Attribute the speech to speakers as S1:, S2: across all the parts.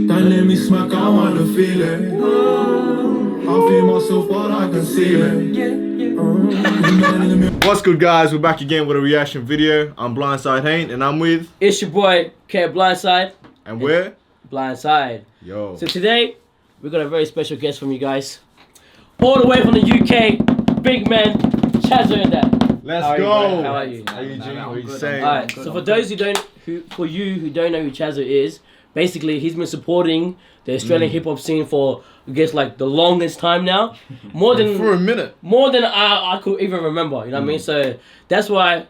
S1: Don't let me smack, I wanna feel it. I feel myself, but I can see it.
S2: What's good, guys? We're back again with a reaction video. I'm BlindSide Hain, and I'm with...
S3: It's your boy, BlindSide.
S2: And we're...
S3: BlindSide.
S2: Yo.
S3: So today, we got a very special guest from you guys. All the way from the UK, big man, Chazza in that.
S2: Let's go.
S3: How are you?
S2: How you doing? What are you saying?
S3: Alright, so for those who don't know who Chazza is, basically he's been supporting the Australian hip hop scene for, I guess, like the longest time now.
S2: For a minute.
S3: More than I could even remember, you know what I mean? So that's why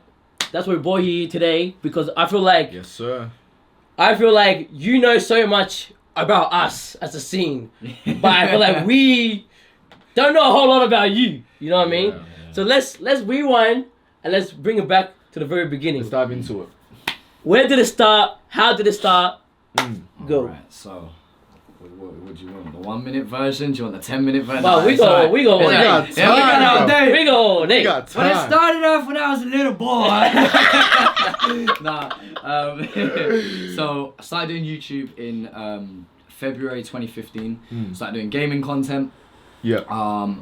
S3: we brought you here today, because I feel like...
S2: Yes, sir.
S3: I feel like you know so much about us as a scene, but I feel like we don't know a whole lot about you. You know what I mean?
S2: Yeah.
S3: So let's rewind and let's bring it back to the very beginning.
S2: Let's dive into it.
S3: Where did it start? How did it start? Go.
S4: Alright, so what do you want? The 1 minute version? Do you want the 10-minute version?
S3: Well, we go.
S2: We got time,
S3: We go.
S2: We got time.
S4: But it started off when I was a little boy. So I started doing YouTube in February 2015. Started doing gaming content.
S2: Yeah.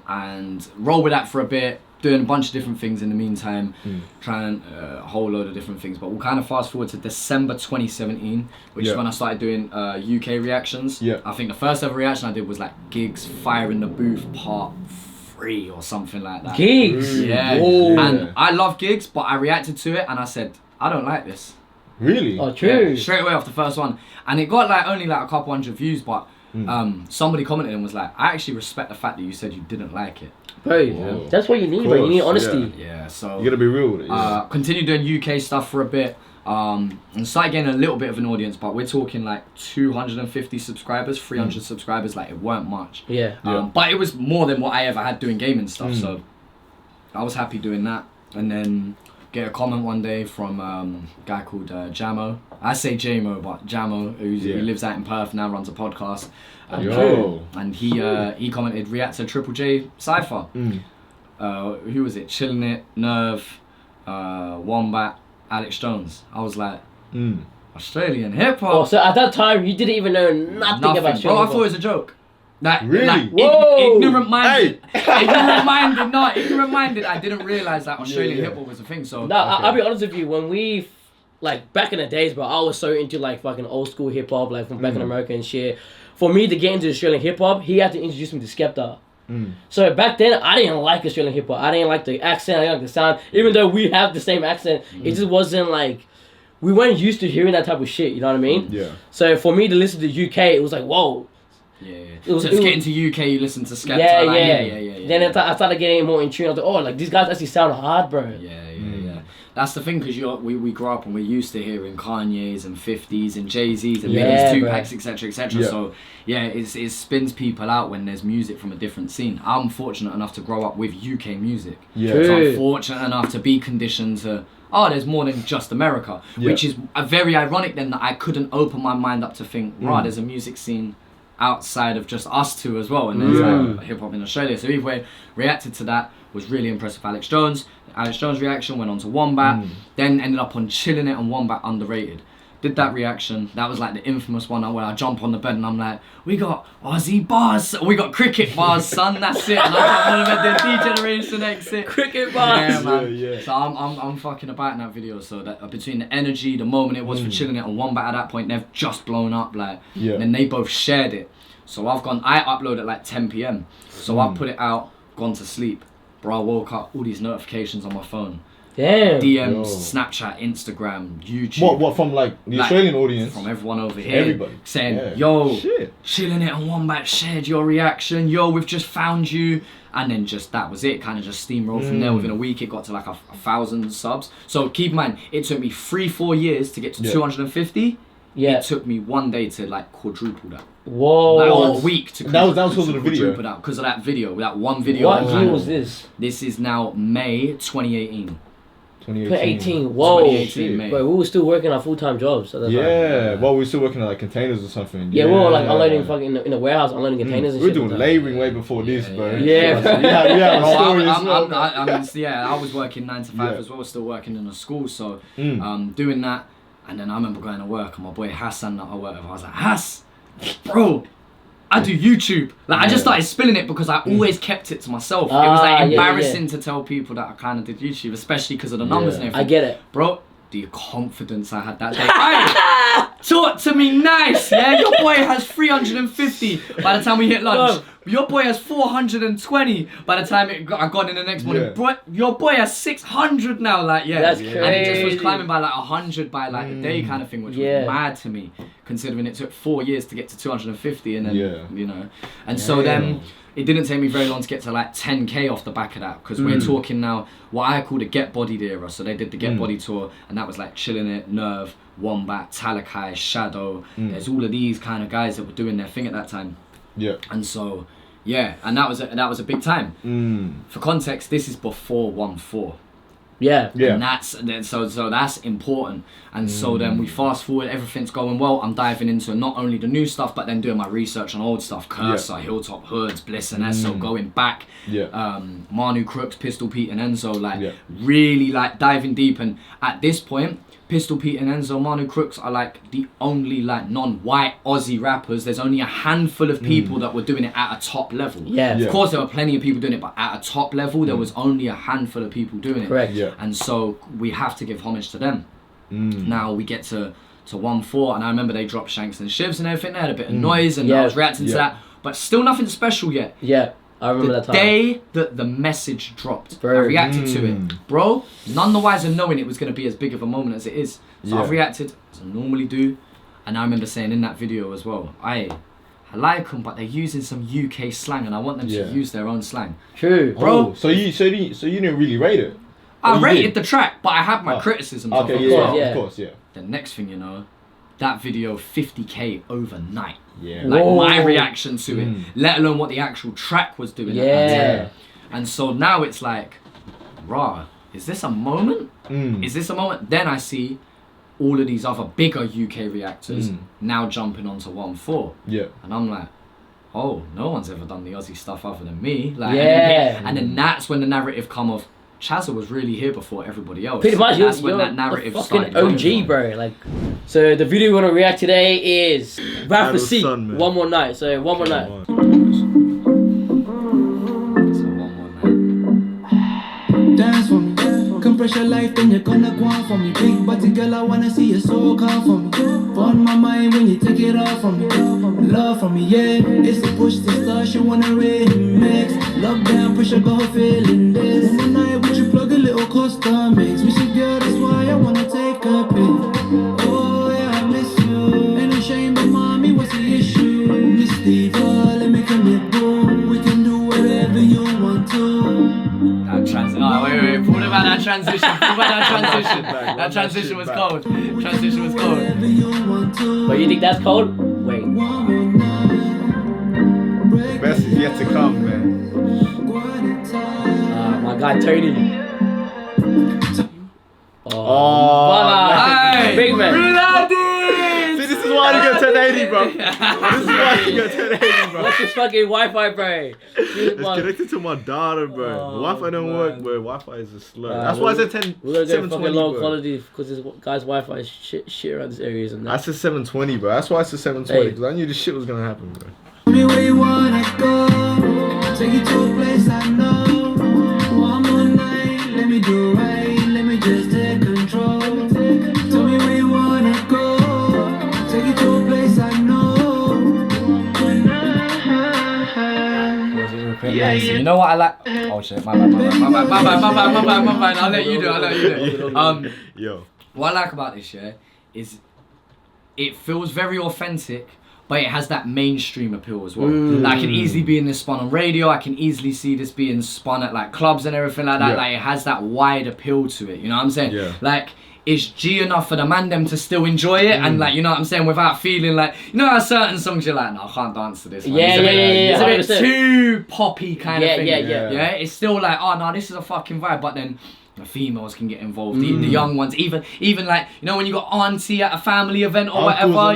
S4: And rolled with that for a bit, doing a bunch of different things in the meantime, trying a whole load of different things. But we'll kind of fast forward to December 2017, which is when I started doing UK reactions.
S2: Yeah.
S4: I think the first ever reaction I did was like Gigs Fire in the Booth Part 3 or something like that.
S3: Gigs?
S4: Yeah.
S3: Whoa.
S4: And I love Gigs, but I reacted to it and I said, I don't like this.
S2: Really?
S3: Oh, true.
S4: Yeah, straight away off the first one. And it got like only like a couple hundred views, but somebody commented and was like, I actually respect the fact that you said you didn't like it.
S3: Bro, that's what you need, bro. You need honesty.
S4: Yeah, so...
S2: You gotta be real with it.
S4: Continued doing UK stuff for a bit. And started getting a little bit of an audience, but we're talking like 250 subscribers, 300 subscribers, like it weren't much.
S3: Yeah.
S4: But it was more than what I ever had doing gaming stuff, so I was happy doing that. And then get a comment one day from a guy called Jamo. I say Jamo, but Jamo, he lives out in Perth now, runs a podcast. And he commented, react to Triple J Cypher. Who was it? Chillin' It, Nerve, Wombat, Alex Jones. I was like, Australian hip hop.
S3: Oh, so at that time you didn't even know nothing about
S4: Bro, I thought it was a joke. Like,
S2: really?
S4: Like,
S3: Whoa.
S4: ignorant minded. Ignorant minded. I didn't realise that Australian hip hop was a thing. So
S3: I'll be honest with you. When we, like back in the days, bro, I was so into like fucking old school hip hop, like from back in America and shit. For me to get into Australian hip hop, he had to introduce me to Skepta. So back then, I didn't like Australian hip hop. I didn't like the accent. I didn't like the sound. Even though we have the same accent, it just wasn't like, we weren't used to hearing that type of shit. You know what I mean?
S2: Yeah.
S3: So for me to listen to UK, it was like, whoa.
S4: Yeah. So to get into UK, you listen to Skepta.
S3: Yeah. Then I started getting more in tune. I was like, oh, like these guys actually sound hard, bro.
S4: Yeah. That's the thing, because we grew up and we're used to hearing Kanye's and 50s and Jay-Z's and Biggies, Tupacs, etc.
S2: Yeah.
S4: So yeah, it spins people out when there's music from a different scene. I'm fortunate enough to grow up with UK music.
S2: Yeah.
S4: So I'm fortunate enough to be conditioned to, there's more than just America, which is very ironic then that I couldn't open my mind up to think, right, there's a music scene outside of just us two as well, and there's like hip hop in Australia. So either way, reacted to that, was really impressed with Alex Jones. Alex Jones' reaction went on to Wombat, then ended up on Chillin' It and Wombat Underrated. Did that reaction, that was like the infamous one where I jump on the bed and I'm like, we got Aussie bars, we got cricket bars, son, that's it. And I'm trying to the D-Generation exit.
S3: Cricket bars.
S4: Yeah, man. So I'm fucking about in that video, so that between the energy, the moment it was for Chillin' It and Wombat at that point, they've just blown up, like, and then they both shared it. So I uploaded at like 10 PM. So I put it out, gone to sleep. Bro, I woke up, all these notifications on my phone.
S3: Damn.
S4: DMs, Snapchat, Instagram, YouTube.
S2: What from like the Australian audience?
S4: From everyone over here.
S2: Everybody.
S4: Saying, yo, Chillin' It and Wombat shared your reaction. Yo, we've just found you. And then that was it. Kind of just steamrolled from there. Within a week, it got to like 1,000 subs. So keep in mind, it took me 3-4 years to get to 250.
S3: Yeah.
S4: It took me 1 day to like quadruple that.
S3: Whoa.
S4: Like, a week to
S2: that was because of the video.
S4: Because of that video, that one video.
S3: What year was this?
S4: This is now May 2018.
S3: 2018. Whoa.
S4: 2018, May.
S3: But we were still working our full-time jobs. So
S2: well, we were still working at like containers or something.
S3: Yeah, we were like unloading fucking in the warehouse, unloading containers and
S2: shit.
S3: shit.
S2: We were doing labouring way before this, bro.
S3: Yeah.
S4: I was working 9 to 5 as well, still working in a school, so doing that. And then I remember going to work and my boy Hassan that I work with, I was like, Hass, bro, I do YouTube. Like, I just started spilling it because I always kept it to myself. It was like embarrassing to tell people that I kind of did YouTube, especially because of the numbers and everything.
S3: I get it.
S4: Bro, the confidence I had that day. Hey, talk to me nice, yeah? Your boy has 350 by the time we hit lunch. Your boy has 420 by the time I got in the next morning. Bro, your boy has 600 now, like,
S3: That's crazy.
S4: And it just was climbing by like 100 by like the day kind of thing, which was mad to me, considering it took 4 years to get to 250 and then, you know. And so then it didn't take me very long to get to like 10k off the back of that, because we're talking now what I call the Get Bodied era. So they did the Get Body tour, and that was like Chillin' It, Nerve, Wombat, Talakai, Shadow. There's all of these kind of guys that were doing their thing at that time. Yeah. And so, and that was a big time. For context, this is before 1-4.
S3: Yeah.
S4: And that's important. And so then we fast forward, everything's going well. I'm diving into not only the new stuff, but then doing my research on old stuff. Cursor, Hilltop Hoods, Bliss and Enzo, going back. Manu Crooks, Pistol Pete and Enzo, like really like diving deep. And at this point, Pistol Pete and Enzo, Manu Crooks are like the only like non-white Aussie rappers. There's only a handful of people that were doing it at a top level. Of course there were plenty of people doing it, but at a top level there was only a handful of people doing it.
S3: Correct.
S4: And so we have to give homage to them. Now we get to 1-4, and I remember they dropped Shanks and Shivs and everything. They had a bit of noise, and I was reacting to that, but still nothing special yet.
S3: I remember that time.
S4: The day that the message dropped, I reacted to it. Bro, none the wiser knowing it was going to be as big of a moment as it is. So I've reacted, as I normally do. And I remember saying in that video as well, I like them, but they're using some UK slang, and I want them to use their own slang.
S3: True.
S4: Bro.
S2: So you didn't really rate it?
S4: I rated the track, but I had my criticisms of it as well.
S2: Of course.
S4: The next thing you know, that video 50k overnight.
S2: Yeah.
S4: Like my reaction to it, let alone what the actual track was doing at that time. And so now it's like, rah, is this a moment? Is this a moment? Then I see all of these other bigger UK reactors now jumping onto 1-4. And I'm like, oh, no one's ever done the Aussie stuff other than me. Like, and then that's when the narrative come of Chazza was really here before everybody else.
S3: Pretty much,
S4: that's when that narrative
S3: the fucking
S4: started.
S3: OG, bro. Like, so the video we want to react today is Raf Receipt, One More Night. So One More Night.
S1: Dance for me, compress your life, then you're gonna go on for me. Big body girl, I wanna see your soul come for me. On my mind when you take it off from me. Love from me, yeah. It's a push to start, you wanna remix. Lockdown, pressure, go feeling this. One more night, would you plug a little custom mix? We should girl, that's why I wanna take a pic. Oh yeah, I miss you. Ain't no shame, but mommy, what's the issue? Miss Steve, let me come here, boom. We can do whatever you want to.
S4: Wait, what about that transition? That transition was cold. Transition was cold.
S3: But you think that's cold? Wait.
S2: The best is yet to come, man.
S3: My guy Tony.
S2: Man.
S3: Big man.
S2: See, this is why you get 1080, bro. This is why you get 1080, bro.
S3: What's this fucking Wi-Fi, bro?
S2: It's connected to my data, bro. The Wi-Fi don't work, bro. Wi-Fi is a slur. That's why I said 10.
S3: We're gonna get fucking low
S2: bro.
S3: quality because this guy's Wi-Fi is shit around this area, isn't
S2: I
S3: that?
S2: said 720, bro. That's why I said 720, because I knew this shit was gonna happen, bro.
S1: Tell me where you wanna go. Take you to a place I know. One more night, let me do right. Let me just take control. Tell me where you wanna go. Take you to a place I know.
S4: You know what I like? Oh shit, my bad. I'll let you do.
S2: Yo.
S4: What I like about this, is it feels very authentic, but it has that mainstream appeal as well. Like, I can easily be in this spun on radio. I can easily see this being spun at like clubs and everything like that. Like, it has that wide appeal to it. You know what I'm saying? Like, it's G enough for the man them to still enjoy it, and like, you know what I'm saying, without feeling like, you know how certain songs you're like, no, I can't dance to this one. It's a bit too poppy kind of thing. Yeah. It's still like, oh no, this is a fucking vibe, but then the females can get involved, the young ones, even like, you know, when you got auntie at a family event or whatever,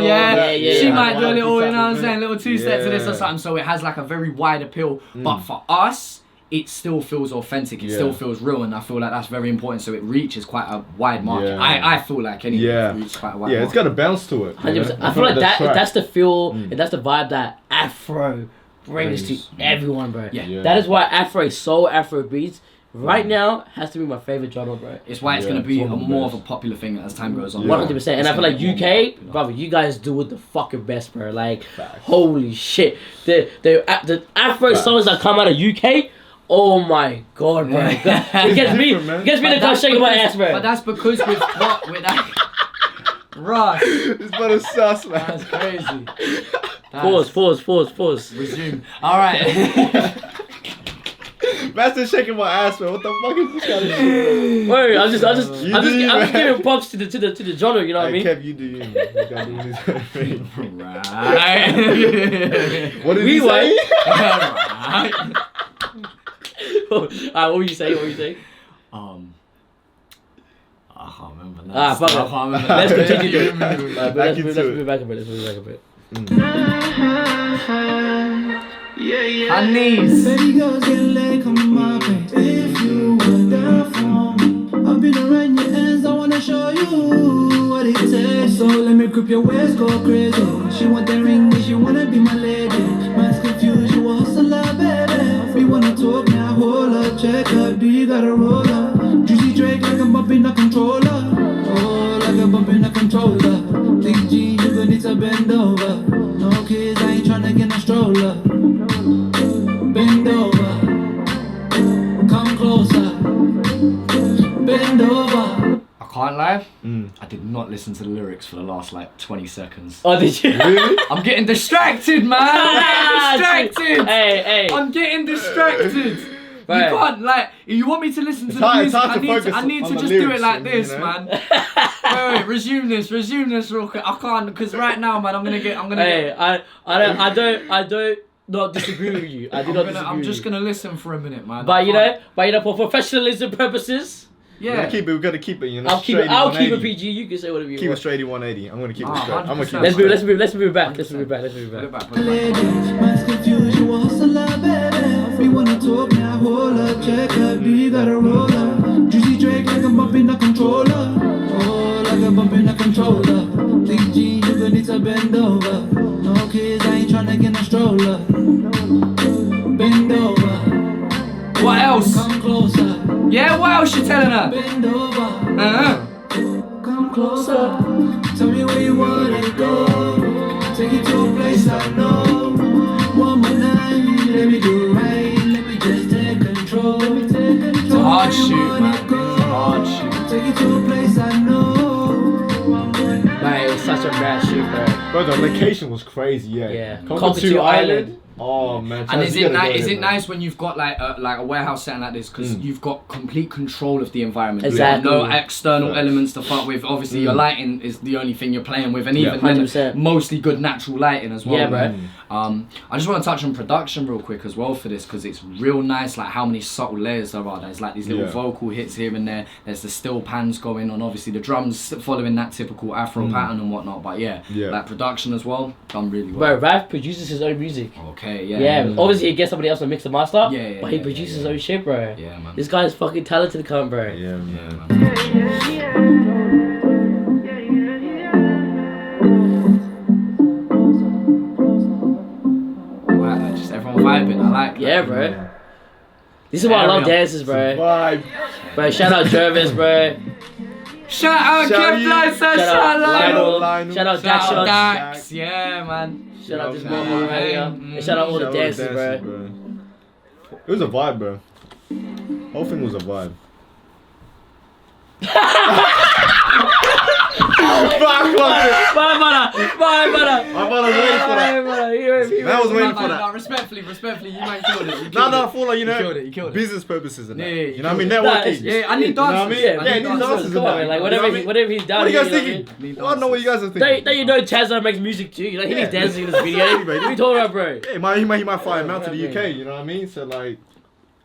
S4: she might do a little, you know what I'm saying, little two-step to this or something. So it has like a very wide appeal, but for us, it still feels authentic. It
S2: Yeah.
S4: still feels real, and I feel like that's very important. So it reaches quite a wide market.
S2: Yeah.
S4: I feel like anyway,
S2: Yeah.
S4: it reaches quite a wide
S2: Yeah,
S4: market.
S2: it's got a bounce to it.
S3: 100%.
S2: You know?
S3: I feel like
S2: the track.
S3: that's the feel and that's the vibe that Afro brings to everyone, bro.
S4: Yeah.
S2: Yeah.
S3: That is why Afro is so Afro beats. Right now has to be my favorite genre, bro.
S4: It's why it's
S2: Yeah,
S4: going to be
S2: it's one of the
S4: more of
S2: best.
S4: a popular thing as time goes on.
S2: Yeah.
S3: 100%. And I feel like
S4: It's gonna be
S3: UK,
S4: more popular.
S3: brother, you guys do it the fucking best, bro. Like,
S2: Facts.
S3: holy shit. The Afro songs that come out of UK, oh my god, bro. It gets me,
S2: different, man.
S3: it gets me to
S4: But
S3: come
S4: that's
S3: shaking my
S4: because-
S3: ass, bro.
S4: But that's because with what with that. Rush.
S2: It's but a sus, man.
S4: That's crazy.
S3: Pause.
S4: Resume. All right.
S2: Master shaking my ass, man. What the fuck is this kind of shit, bro?
S3: Wait, I'm
S2: You
S3: just
S2: do you, man.
S3: giving props to the genre, you know what I
S2: Hey,
S3: mean?
S2: Kev, you do you, man. You gotta do his own thing.
S4: Right.
S2: What did
S3: We
S2: he say?
S4: Right.
S3: What were you saying?
S4: I can't remember now.
S3: Ah, fuck it.
S4: I can't remember.
S3: Let's continue.
S2: Back
S3: Let's
S2: into
S3: move
S2: it.
S3: back a bit.
S4: Honeys.
S1: Baby girls get laid, come my way. If you were there for me, I've been around your ends, I wanna show you what it takes. So let me grip your waist, go crazy. She want the ring, she wanna be my lady. Man's confused, you a hustler, baby. We wanna talk now, hold up, check up, do you got a roller? Juicy Drake like I'm bumping a controller. Oh, like I'm bumping a controller. Think G, you gonna need to bend over. No kids, I ain't tryna get no stroller. Bend over, come closer. Bend over.
S4: I can't lie. I did not listen to the lyrics for the last like 20 seconds.
S3: Oh, did you?
S2: Really?
S4: I'm getting distracted, man. I'm getting distracted.
S3: Hey.
S4: I'm getting distracted.
S3: Right.
S4: You can't like. You want me to listen to
S2: It's
S4: the
S2: hard-
S4: music?
S2: it's hard to focus
S4: I need
S2: on
S4: to
S2: the
S4: just do it
S2: lyrics
S4: like
S2: and,
S4: this,
S2: you know.
S4: man. Wait, resume this real quick. I can't because right now, man, I'm gonna get.
S3: Hey, I don't not disagree with you. I do not disagree.
S4: I'm just
S3: with you.
S4: gonna listen for a minute, man.
S3: But you know, for professionalism purposes,
S2: We gotta keep it, you know.
S3: I'll keep
S2: straight
S3: it PG. You can say whatever you
S2: Keep it
S3: want.
S2: straight 180. I'm gonna keep it
S4: Ah,
S2: straight. I'm gonna keep
S4: 100%.
S2: it
S3: Let's
S2: straight.
S3: move it back.
S4: Put it back.
S1: Lady, man's confused, you a hustler, baby. We wanna talk now, hold up, check up, do you got a roller? Juicy Drake like I'm bumping a controller. Oh, like I'm bumping a controller. Think G, you gonna need to bend over. No kids, I ain't tryna get no stroller. Bend over,
S4: What else?
S1: come closer.
S4: Yeah, what else you telling her?
S1: Bend over,
S4: Uh-huh.
S1: come closer. Tell me where you wanna go. Take you to a place I know. One more night, let me do right. Let me just take control. Let me take control.
S4: It's a hard
S1: Where you
S4: shoot,
S1: wanna
S4: man.
S1: go.
S4: It's a hard shoot.
S1: Take you to a place I know. One more night.
S3: Like, it was such a bad shit, bro.
S2: Bro, the location was crazy, yeah.
S3: Yeah.
S2: Cockatoo Island. Oh man.
S4: And
S2: Chazza,
S4: is
S2: you
S4: it
S2: gotta go
S4: nice? Is
S2: there,
S4: it
S2: man.
S4: nice when you've got like a warehouse setting like this because you've got complete control of the environment?
S3: Exactly.
S4: No external
S2: Facts.
S4: elements to fuck with. Obviously, your lighting is the only thing you're playing with, and
S2: Yeah.
S4: even then,
S3: 100%.
S4: mostly good natural lighting as well.
S3: Yeah, bro.
S4: man. I just want to touch on production real quick as well for this because it's real nice. Like how many subtle layers there are. There's like these little
S2: Yeah.
S4: vocal hits here and there. There's the still pans going on. Obviously, the drums following that typical Afro pattern and whatnot. But yeah, like production as well, done really well.
S3: Bro, Raf produces his own music.
S4: Okay, yeah.
S3: Yeah, obviously he gets somebody else to mix the master.
S4: Yeah,
S3: but he produces his own shit, bro.
S4: Yeah, man.
S3: This guy's fucking talented, cunt, bro.
S2: Yeah, man.
S4: Wow, just everyone vibing. I like that.
S3: Yeah, bro. This is why I love dances, bro.
S2: Vibe.
S3: Bro, shout out Jervis, bro.
S4: Shout out
S2: Shout
S4: Kev
S2: you.
S4: Lights, shout out
S3: Lionel.
S2: Lionel.
S3: Shout out
S4: Shout
S3: Dax
S4: out
S3: Shots.
S4: Dax, yeah, man.
S3: Shout out this
S2: Shout
S3: motherfucker
S4: out,
S3: right here.
S4: man.
S3: And shout out all the
S2: Shout out
S3: dances, bro.
S2: It was a vibe, bro. Whole thing was a vibe. Fuck,
S3: Bye, brother.
S2: I was waiting for that. Man, I was waiting for
S4: No,
S2: that.
S4: respectfully, you man killed it. You killed
S2: No,
S4: it.
S2: I feel like, you know,
S4: You killed it.
S2: business purposes and that.
S4: Yeah,
S2: You know what I mean?
S4: killed
S3: it.
S2: Networking.
S3: Nah,
S4: Yeah, I need
S2: You know what I
S4: dancers.
S2: mean? Yeah,
S4: I
S2: it needs dancers
S3: Come
S2: in
S3: on,
S2: that.
S3: like
S2: You know what I mean?
S3: whatever he's down
S2: What are you
S3: here,
S2: guys
S3: you know what I mean?
S2: thinking? I don't know what you guys are
S3: Don't
S2: thinking.
S3: you know Chazza makes music too? Like, he needs dancing in this video.
S2: Yeah,
S3: What are you talking about, bro?
S2: Yeah, he might fly him out to the UK, you know what I mean? So, like,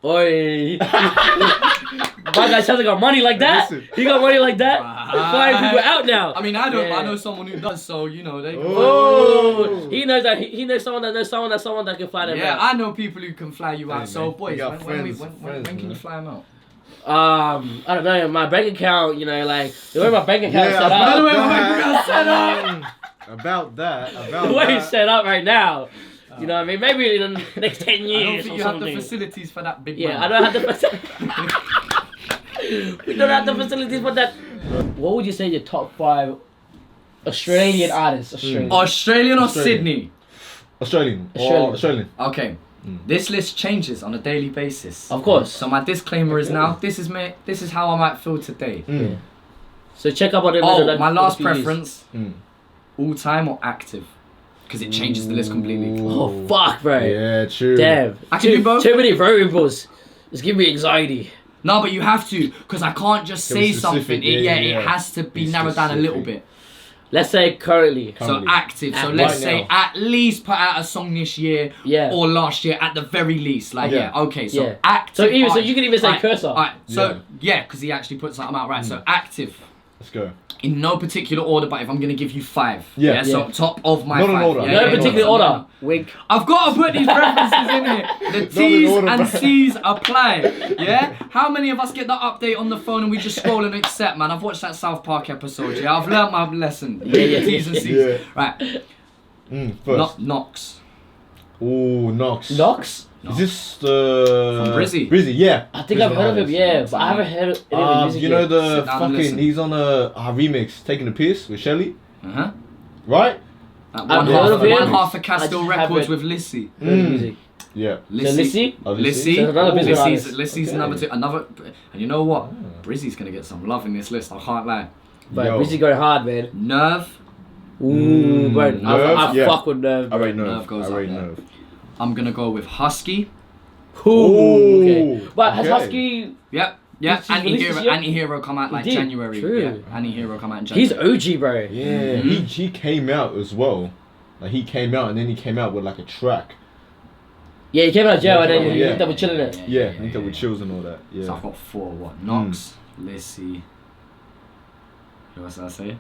S3: Oi. My guy Chazza got money like that.
S2: Listen.
S3: He got money like that. Flying people out now.
S4: I mean, I don't.
S3: Yeah.
S4: I know someone who does. So you know, they.
S3: Oh, he knows that he knows someone that knows someone that can fly them
S4: Yeah,
S3: out.
S4: I know people who can fly you out.
S2: Hey,
S4: So
S2: man,
S4: boys,
S2: you got
S4: when
S2: friends,
S4: can you
S2: man.
S4: fly them out?
S3: I don't know. My bank account, you know, like the way my bank account is
S2: Yeah,
S3: set
S2: about
S3: up.
S4: the way my bank account's set up.
S2: About that.
S3: The way it's set up right now. You know what I mean? Maybe in the next 10
S4: I don't
S3: years
S4: think
S3: or
S4: you have
S3: something.
S4: the facilities for that big
S3: Yeah,
S4: man.
S3: I don't have the We don't have the facilities for that. What would you say your top 5 Australian artists? Australian.
S4: Australian or
S2: Australian.
S4: Sydney?
S2: Australian.
S3: Australian.
S2: Australian.
S4: Okay. This list changes on a daily basis.
S3: Of course.
S4: So my disclaimer is now, this is how I might feel today.
S2: Mm.
S3: So check up on it.
S4: Oh, my last preference,
S2: Mm.
S4: all time or active? Because it changes the list completely.
S3: Oh fuck, bro.
S2: Yeah, true.
S3: Damn.
S4: I can do both.
S3: Too many variables. It's giving me anxiety.
S4: No, but you have to, because I can't just
S2: Can be
S4: say something.
S2: specific,
S4: It has to be
S2: Be
S4: narrowed down a little
S2: specific.
S4: bit.
S3: Let's say currently.
S4: So
S2: Currently.
S4: active. So
S3: Active.
S4: let's
S2: Right
S4: say
S2: now.
S4: at least put out a song this year
S3: Yeah.
S4: or last year at the very least. Like
S2: Yeah.
S4: okay, so
S3: Yeah.
S4: active.
S3: So even so
S4: artist.
S3: you can even say
S4: Alright,
S3: cursor.
S4: Alright, so yeah, because he actually put something out right. So active.
S2: Let's go.
S4: In no particular order, but if I'm gonna give you 5,
S2: Yeah.
S4: So
S3: Yeah.
S4: top of my
S2: Not in
S4: 5.
S2: order.
S4: Yeah,
S3: No
S2: Yeah,
S3: particular
S2: no,
S3: order. Wink.
S4: I've got to put these references in here. The T's
S2: order,
S4: and
S2: bro.
S4: C's apply. Yeah? How many of us get the update on the phone and we just scroll and accept, man? I've watched that South Park episode, yeah? I've learnt my lesson.
S3: Yeah.
S4: T's and C's.
S2: Yeah.
S4: Right.
S2: First.
S4: Knox.
S2: Ooh, Knox.
S3: Knox?
S2: Is this the...
S4: From Brizzy?
S2: Brizzy, yeah.
S3: I think I've heard of him, yeah, but I haven't heard of any of his music
S2: You know
S3: yet.
S2: the
S4: Sit down and
S2: fucking...
S4: listen.
S2: He's on a remix, Taking the Piss with Shelly,
S4: Uh-huh.
S2: right?
S4: One
S3: I've heard of him.
S4: half of
S3: I
S4: Castile
S3: just
S4: Records
S3: haven't-
S4: with Lissy.
S3: Heard of music.
S2: Yeah.
S3: Lissy?
S2: Oh,
S4: Lissy.
S3: So another business artist.
S4: Lissy's
S2: Okay.
S4: number 2. Another... And you know what? Brizzy's gonna get some love in this list, I can't lie.
S3: But
S2: Yo.
S3: Busy going hard, man.
S4: Nerve.
S3: Ooh, bro.
S2: Nerve?
S3: I
S2: Yeah.
S3: fuck with Nerve.
S2: I
S3: bro.
S2: rate
S4: Nerve
S2: Nerve.
S4: goes
S2: I
S4: up
S2: rate
S4: there.
S2: Nerve.
S4: I'm gonna go with Husky.
S3: Ooh, okay. But has
S2: okay.
S3: Husky...
S4: Yep.
S3: Released this year?
S4: Anti-Hero come out like
S3: He did,
S4: January.
S3: true.
S4: Yeah, Anti-Hero come out in January.
S3: He's OG, bro.
S2: Yeah, he came out as well. Like he came out and then he came out with like a track.
S3: Yeah, he came out of jail and then he
S2: Yeah.
S3: ended up with chilling it.
S2: Yeah, I think that with chills and all that.
S4: So I've
S2: Yeah.
S4: got 4. What? Knox, Lissy. Who else did I say?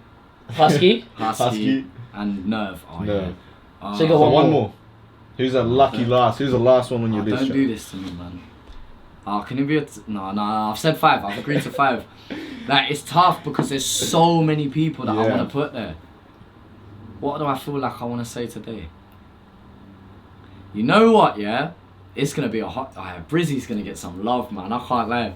S3: Husky.
S4: Husky. And Nerve. Oh,
S2: Nerve.
S4: Yeah.
S3: So you got
S2: So
S3: one
S2: one
S3: more.
S2: more. Who's a lucky last? Who's the last one on your list?
S4: Don't
S2: Jack?
S4: do this to me, man. Oh, can it be a... No, I've said 5. I've agreed to 5. Like, it's tough because there's so many people that I
S2: Yeah.
S4: want to put there. What do I feel like I want to say today? You know what, yeah? It's going to be a hot... Oh, yeah, Brizzy's going to get some love, man. I can't lie.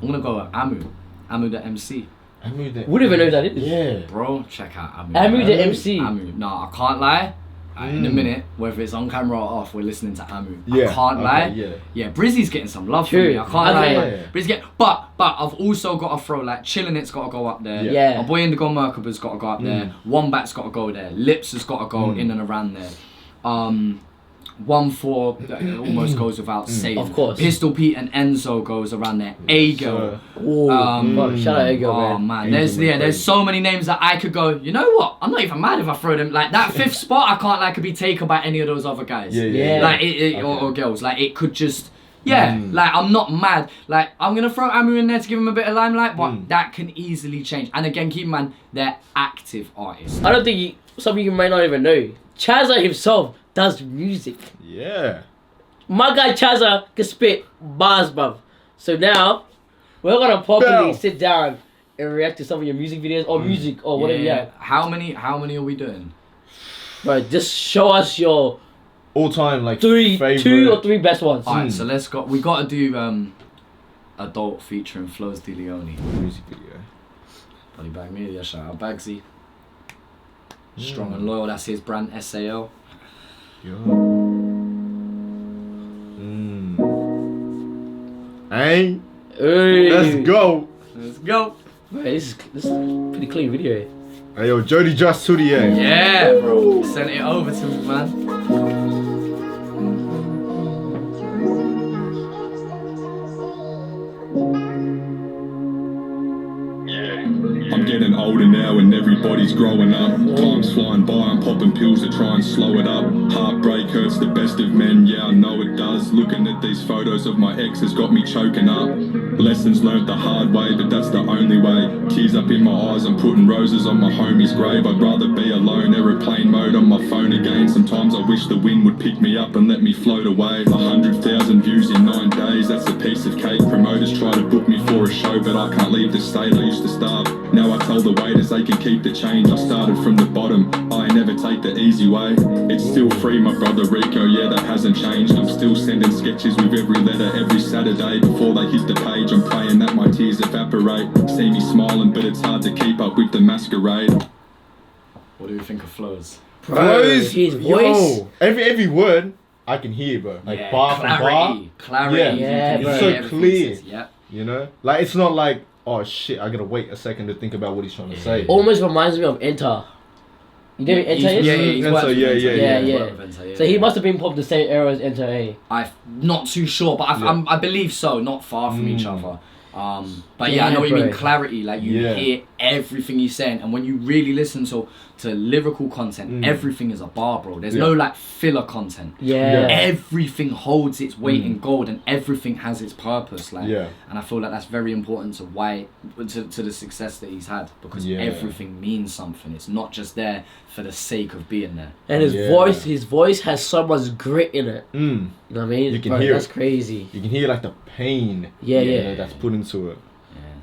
S4: I'm going to go with Amu. Amu the MC.
S2: Amu the-
S3: Wouldn't even know who that is.
S2: Yeah.
S4: Bro, check out Amu.
S3: Amu the
S2: Amu?
S3: MC.
S4: Amu. No, I can't lie. In a minute, whether it's on camera or off, we're listening to Amu.
S2: Yeah,
S4: I can't
S2: okay,
S4: lie.
S2: yeah.
S4: Yeah, Brizzy's getting some love
S3: True.
S4: from me. I can't
S3: Okay.
S4: lie.
S2: Yeah.
S4: Man. Brizzy get, but I've also got to throw like Chillin' It's got to go up there.
S3: Yeah.
S4: My boy Indigo Merkaba's got to go up there. Wombat's got to go there. Lips has got to go in and around there. 1-4 almost goes without saying.
S3: Of course.
S4: Pistol Pete and Enzo goes around there. A girl.
S3: Ooh, fuck, shout out Ego,
S4: Oh
S3: man.
S4: man,
S2: Angel
S4: there's
S2: went
S4: there's
S2: crazy.
S4: so many names that I could go. You know what? I'm not even mad if I throw them. Like that 5th spot, I can't like could be taken by any of those other guys.
S3: Yeah.
S4: Like or girls. Like it could just. Yeah, like I'm not mad. Like I'm gonna throw Amu in there to give him a bit of limelight, but that can easily change. And again, keep in mind they're active artists.
S3: I don't think some of you might not even know. Chazza himself does music.
S2: Yeah.
S3: My guy Chazza can spit bars, bruv. So now, we're gonna properly
S2: Bell.
S3: sit down and react to some of your music videos or music or whatever you have.
S4: How many are we doing?
S3: But just show us your
S2: All time like
S3: 2
S2: favorite.
S3: or 3 best ones.
S4: Alright, so let's go. We gotta do adult featuring Flows De Leone.
S2: music video.
S4: Body Bag Media, shout out Bagsy. Strong and Loyal, that's his brand, SAO.
S2: Yo. Hey,
S3: Hey.
S2: let's go.
S4: Let's go.
S3: Bro, this is a pretty clean video.
S2: Hey yo, Jody Just to the end.
S4: Yeah, bro. Send it over to me, man.
S5: I'm getting older now and everybody's growing up. Time's flying by, I'm popping pills to try and slow it up. Heartbreak hurts the best of men, yeah, I know it does. Looking at these photos of my ex has got me choking up. Lessons learnt the hard way, but that's the only way. Tears up in my eyes, I'm putting roses on my homie's grave. I'd rather be alone, aeroplane mode on my phone again. Sometimes I wish the wind would pick me up and let me float away. 100,000 views in 9 days, that's a piece of cake. Promoters try to book me for a show, but I can't leave the state, I used to starve. Now I tell the waiters they can keep the change. I started from the bottom, I never take the easy way. It's still free, my brother Rico, yeah, that hasn't changed. I'm still sending sketches with every letter every Saturday. Before they hit the page, I'm praying that my tears evaporate. See me smiling, but it's hard to keep up with the masquerade.
S4: What do you think of flows?
S3: Bro, his voice.
S2: Yo, every word I can hear, bro. Like bar for bar.
S4: Clarity.
S3: Yeah,
S4: You
S3: bro.
S4: can
S2: So
S4: hear everything
S2: clear.
S4: he says, yeah.
S2: You know, like it's not like, oh shit, I gotta wait a second to think about what he's trying to say.
S3: Almost reminds me of Enter. You know who Enter is?
S4: He's
S2: Enter,
S4: worked with
S2: yeah,
S4: Enter.
S2: yeah,
S3: yeah.
S4: He's worked with Enter, yeah,
S3: So he
S4: yeah.
S3: must have been popped the same era as Enter, eh?
S4: I'm not too sure, but I believe so. Not far from each other. But yeah, I know what you mean.
S3: bro.
S4: Clarity, like you hear everything he's saying, and when you really listen to lyrical content, everything is a bar, bro. There's no like filler content.
S3: Yeah.
S4: Everything holds its weight in gold, and everything has its purpose. Like,
S2: Yeah.
S4: and I feel like that's very important to to the success that he's had, because everything means something. It's not just there for the sake of being there.
S3: And his voice has so much grit in it. You know what I mean?
S2: You can
S3: Bro,
S2: hear
S3: that's
S2: it.
S3: crazy.
S2: You can hear like the pain.
S3: Yeah,
S2: you
S3: yeah.
S2: know, that's put into it.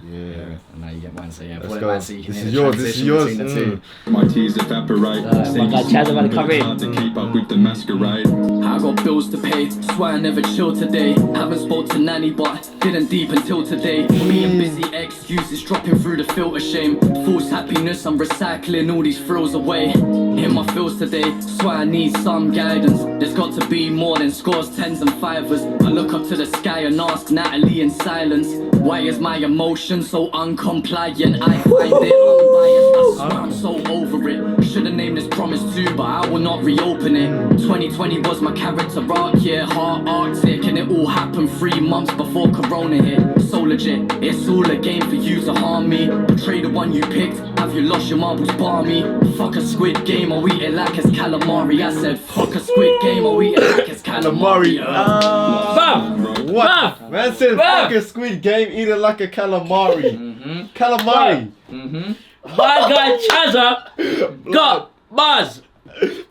S4: Yeah.
S2: Yeah.
S4: And now you get mine, so yeah,
S2: Let's
S4: pull it
S2: go.
S4: back so you can
S2: This
S4: hear
S2: is
S4: the
S2: yours. This is
S4: transition
S2: yours.
S4: between the two.
S5: My tears evaporate. See
S3: my
S5: me
S3: God, Chazza about to
S5: smiling,
S3: come
S5: but it's
S3: in.
S5: hard to keep up with the masquerade.
S6: I got bills to pay, swear I never chill today. Haven't spoke to nanny, but didn't deep until today. Me and busy excuses dropping through the filter shame. False happiness, I'm recycling all these thrills away. In my feels today, swear I need some guidance. There's got to be more than scores, tens and fivers. I look up to the sky and ask Natalie in silence, why is my emotion so uncompliant? I find it unbiased, I swear I'm so over it. Should've named this promise too, but I will not reopen it. 2020 was my character arc, yeah, heart arctic. And it all happened 3 months before Corona hit. So legit, it's all a game for you to harm me. Betray the one you picked, have you lost your marbles, bar me? Fuck a squid game, I'll eat it like it's calamari. I said fuck a squid game, I'll eat it like it's calamari.
S3: Bam!
S2: What?
S3: Bam!
S2: Man said
S3: Bam!
S2: fuck a squid game, eat it like a calamari. Calamari.
S3: My guy Chazza got buzz.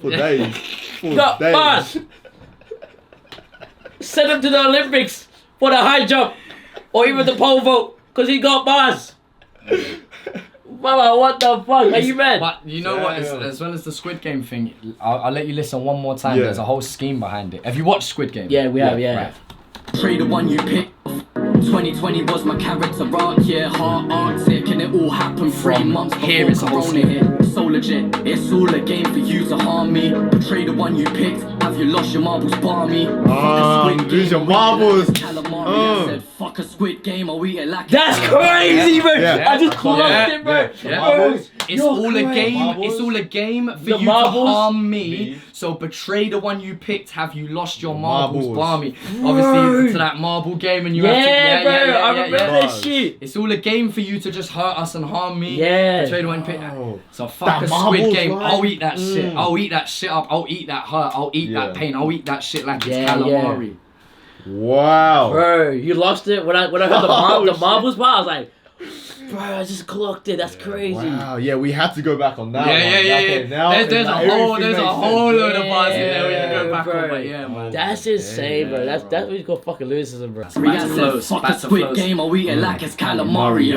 S2: For days. For
S3: Got
S2: days.
S3: buzz. Send him to the Olympics for the high jump or even the pole vault because he got buzz. Mama, what the fuck? Are you mad?
S4: But you know what? As well as the Squid Game thing, I'll let you listen one more time.
S2: Yeah.
S4: There's a whole scheme behind it. Have you watched Squid Game?
S3: Yeah, we have, yeah.
S4: Right.
S6: Betray the one you picked. 2020 was my character arc, yeah, heart arctic. And it all happened 3
S4: From
S6: months
S4: here,
S6: before
S4: it's a whole
S6: Corona hit. So legit, it's all a game for you to harm me. Betray the one you picked, have you lost your marbles, bar me?
S2: lose your marbles.
S6: Calamari, I said fuck a squid game, I'll eat it like
S3: That's crazy, bro.
S2: Yeah.
S3: I just clocked it, bro.
S2: Marbles.
S4: It's
S3: You're
S4: all a
S3: crazy.
S4: game.
S2: Marbles.
S4: It's all a game for
S3: The
S4: you
S3: marbles.
S4: to harm me. So betray the one you picked. Have you lost your marbles,
S2: Marbles.
S4: bar me? Obviously, to that marble game, and you have to.
S3: Yeah, bro. I remember that
S2: Buzz.
S3: shit.
S4: It's all a game for you to just hurt us and harm me.
S3: Yeah.
S4: Betray the one you picked.
S2: Oh.
S4: So fuck
S2: That
S4: a
S2: marbles,
S4: squid game.
S2: right?
S4: I'll eat that shit. I'll eat that shit up. I'll eat that hurt. I'll eat that pain. I'll eat that shit like it's calamari.
S2: Wow.
S3: Bro, you lost it when I heard the,
S2: Oh,
S3: the
S2: shit.
S3: marbles part. I was like, bro, I just clocked it. That's crazy.
S2: Wow. Yeah, we had to go back on that one.
S4: Yeah.
S2: Okay, now
S4: There's a
S2: like,
S4: whole
S2: everything makes
S4: load of
S2: sense.
S4: bars in there we can
S3: Yeah,
S4: go back
S3: bro.
S4: on. But yeah, man.
S3: That's insane, bro. That's what you call fucking lyricism, bro.
S4: Back to flows.
S6: fuck a
S4: Back to
S6: squid
S4: flows.
S6: game, I'll eat it like it's calamari.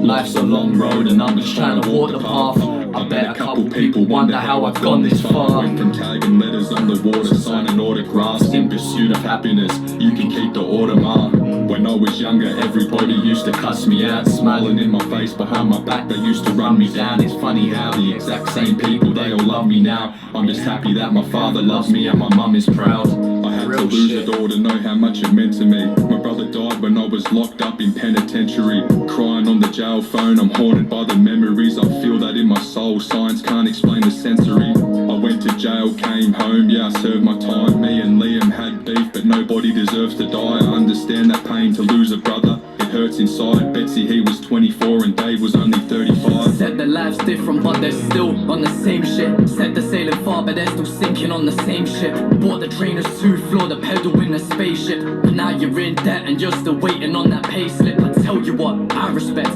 S5: Life's a long road and I'm just
S4: Trying to walk the path. I bet a couple people wonder how I've gone this far.
S5: Went from tagging letters on the water, signing autographs in pursuit of happiness. You can keep the Audemars. When I was younger, everybody used to cuss me out, smiling in my face behind my back. They used to run me down. It's funny how the exact same people, they all love me now. I'm just happy that my father loves me and my mum is proud. I had to lose it all to know how much it meant to me. My brother died when I was locked up in penitentiary. Crying on the jail phone, I'm haunted by the memories. I feel that in my soul, science can't explain the sensory. I went to jail, came home, yeah, I served my time. Me and Liam had beef, but nobody deserves to die. I understand that pain to lose a brother. It hurts inside. Betsy, he was 24 and Dave was only 35.
S6: Said their life's different, but they're still on the same shit. Said they're sailing far, but they're still sinking on the same ship. Bought the trainers to floor, the pedal in a spaceship. But now you're in debt and you're still waiting on that pay slip. I tell you what, I respect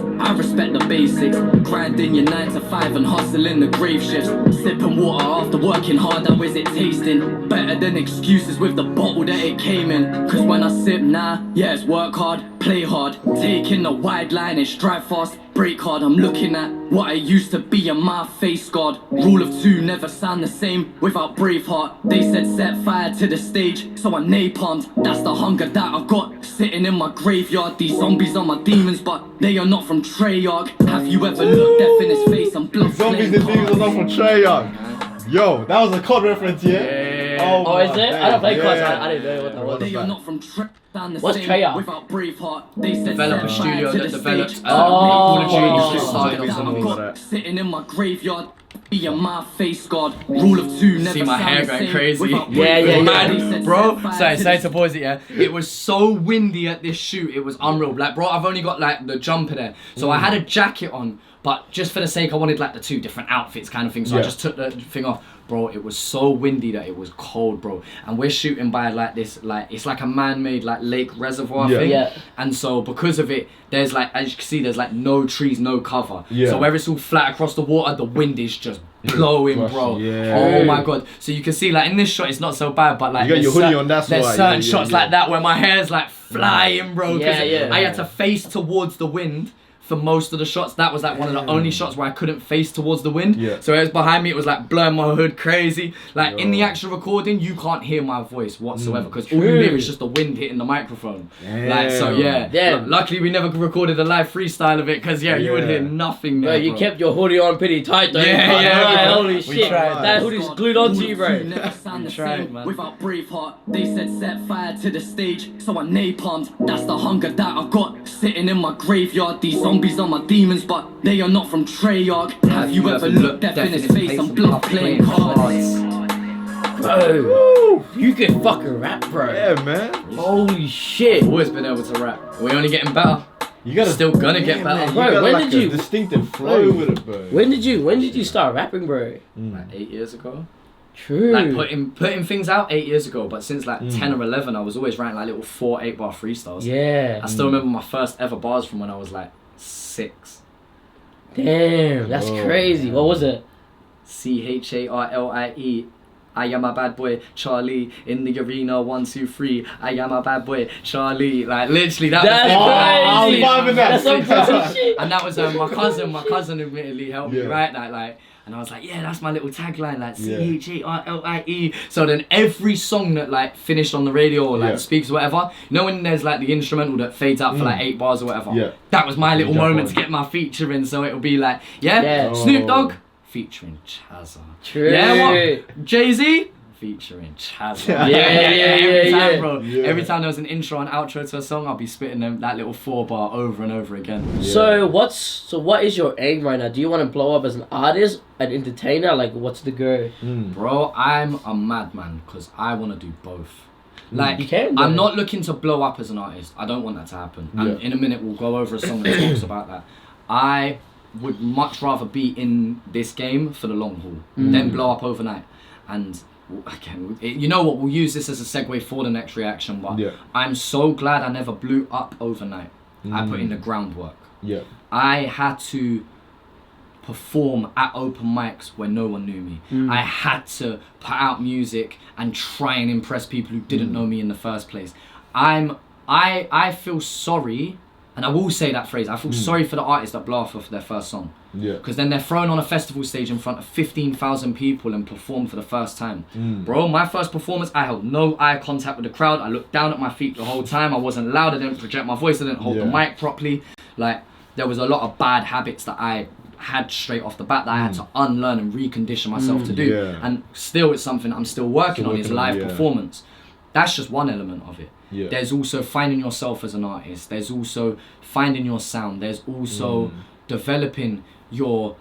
S6: the basics. Grinding your 9 to 5 and hustling the grave shifts. Sipping water after working hard, how is it tasting? Better than excuses with the bottle that it came in. Cause when I sip now, yeah, it's work hard, play hard. Taking the wide line and strive fast, break hard. I'm looking at what I used to be and my face scarred. Rule of 2 never sound the same without Braveheart. They said set fire to the stage, so I napalmed. That's the hunger that I got sitting in my graveyard. These zombies are my demons, but they are not from Treyarch. Have you ever looked death in his face and blood?
S2: Zombies and demons are not from Treyarch. Yo, that was a COD reference, yeah?
S3: Oh, is it? I don't play COD,
S2: yeah.
S3: I didn't know what that was.
S6: They are not from Treyarch.
S3: What's Treyarch?
S6: Without Braveheart, they said
S4: Developer
S6: set fire
S4: studio
S6: to
S4: that
S6: the
S4: developed
S6: stage.
S4: Call of Duty
S3: Oh.
S4: just started
S6: That
S4: off and
S6: I've
S4: all
S6: got
S4: that.
S6: sitting in my graveyard. Be a my face guard. Rule of 2 never
S4: See my
S6: sound
S4: hair
S6: the
S4: going
S6: same
S4: crazy.
S6: without
S3: Yeah,
S6: Braveheart.
S3: yeah, yeah.
S6: They
S4: Man,
S6: said
S4: bro,
S6: set fire
S4: sorry,
S6: to
S4: sorry
S6: the
S4: to pause it, yeah. It was so windy at this shoot, it was unreal. Like, bro, I've only got like the jumper there. So I had a jacket on, but just for the sake, I wanted like the 2 different outfits kind of thing. So I
S2: Yeah.
S4: just took the thing off. Bro, it was so windy that it was cold, bro. And we're shooting by like this, like, it's like a man-made like lake reservoir
S2: Yeah.
S4: thing.
S3: Yeah.
S4: And so because of it, there's like, as you can see, there's like no trees, no cover.
S2: Yeah.
S4: So where it's all flat across the water, the wind is just blowing, bro.
S2: Yeah.
S4: Oh my god. So you can see like in this shot, it's not so bad, but like
S2: You got your
S4: there's
S2: hoodie on, that's
S4: there's
S2: why.
S4: certain
S2: Yeah,
S4: shots
S2: yeah.
S4: like that where my hair's like flying, bro. 'Cause
S3: Yeah, yeah.
S4: I had to face towards the wind for most of the shots. That was like one of the only shots where I couldn't face towards the wind.
S2: Yeah.
S4: So it was behind me, it was like blowing my hood crazy. Like in the
S2: Yo.
S4: actual recording, you can't hear my voice whatsoever because all you
S3: True.
S4: hear is just the wind hitting the microphone. Like, so yeah.
S3: Damn.
S4: Luckily we never recorded a live freestyle of it because you would
S2: Yeah.
S4: hear nothing
S3: Bro,
S4: there,
S3: you
S4: bro.
S3: kept your hoodie on pretty tight though.
S4: Yeah,
S3: Like,
S4: yeah, bro.
S3: holy
S4: We
S3: shit.
S4: tried.
S3: That hoodie's glued onto you, bro.
S6: Rule of 2 never sound the
S4: tried,
S6: same
S4: man.
S6: without Braveheart. They said set fire to the stage, so I napalmed. That's the hunger that I got sitting in my graveyard. These zombies are my demons, but they are not from Treyarch. Have you ever looked death in his face and blood playing cards?
S3: Bro, you can fucking rap, bro.
S2: Yeah, man.
S3: Holy shit.
S4: Always been able to rap. We're only getting better.
S2: You gotta
S4: Still gonna get better.
S2: Man,
S3: Bro,
S2: you got
S3: when
S2: like
S3: did
S2: a
S3: you-
S2: distinctive flow with it, bro.
S3: When did you start rapping, bro?
S4: Like 8 years ago.
S3: True.
S4: Like putting things out 8 years ago, but since like 10 or 11, I was always writing like little 4-8 bar freestyles.
S3: Yeah.
S4: I still remember my first ever bars from when I was like 6.
S3: Damn, that's
S2: Whoa.
S3: crazy. What was it?
S4: CHARLIE. I am a bad boy, Charlie, in the arena, 1, 2, 3. I am a bad boy, Charlie. Like literally, that
S3: That's
S4: was
S3: crazy.
S2: I'm vibing that.
S3: That's some crazy shit.
S4: And that was my cousin admittedly helped me
S2: Yeah.
S4: write that, like, and I was like, yeah, that's my little tagline, like
S2: Yeah.
S4: CHARLIE. So then every song that like finished on the radio or like
S2: Yeah.
S4: speaks or whatever, you know when there's like the instrumental that fades out for like 8 bars or whatever,
S2: Yeah.
S4: that was my little
S2: jump
S4: moment
S2: on.
S4: to get my feature in. So it'll be like, yeah,
S3: Yeah.
S4: Snoop
S2: Oh.
S4: Dogg featuring Chazza.
S3: True.
S4: Yeah, what? Jay-Z featuring Chazza.
S3: Yeah,
S4: Every time,
S3: yeah.
S4: bro.
S2: Yeah.
S4: Every time there was an intro and outro to a song, I'll be spitting that little 4 bar over and over again.
S3: So what is your aim right now? Do you want to blow up as an artist, an entertainer? Like, what's the goal?
S4: Bro, I'm a madman because I want to do both. Like,
S3: You can,
S4: I'm
S3: though.
S4: not looking to blow up as an artist. I don't want that to happen. And
S2: Yeah.
S4: in a minute, we'll go over a song that talks about that. I would much rather be in this game for the long haul than blow up overnight. And again, you know what? We'll use this as a segue for the next reaction. But
S2: Yeah.
S4: I'm so glad I never blew up overnight. I put in the groundwork.
S2: Yeah.
S4: I had to perform at open mics where no one knew me. I had to put out music and try and impress people who didn't know me in the first place. I feel sorry, and I will say that phrase, I feel sorry for the artists that blow off of their first song.
S2: Yeah.
S4: Because then they're thrown on a festival stage in front of 15,000 people and perform for the first time. Bro, my first performance, I held no eye contact with the crowd. I looked down at my feet the whole time. I wasn't loud. I didn't project my voice. I didn't hold the
S2: Yeah.
S4: mic properly. Like, there was a lot of bad habits that I had straight off the bat that I had to unlearn and recondition myself to do.
S2: Yeah.
S4: And still, it's something I'm still working on, is
S2: working on,
S4: live
S2: yeah.
S4: performance. That's just one element of it.
S2: Yeah.
S4: There's also finding yourself as an artist. There's also finding your sound. There's also developing your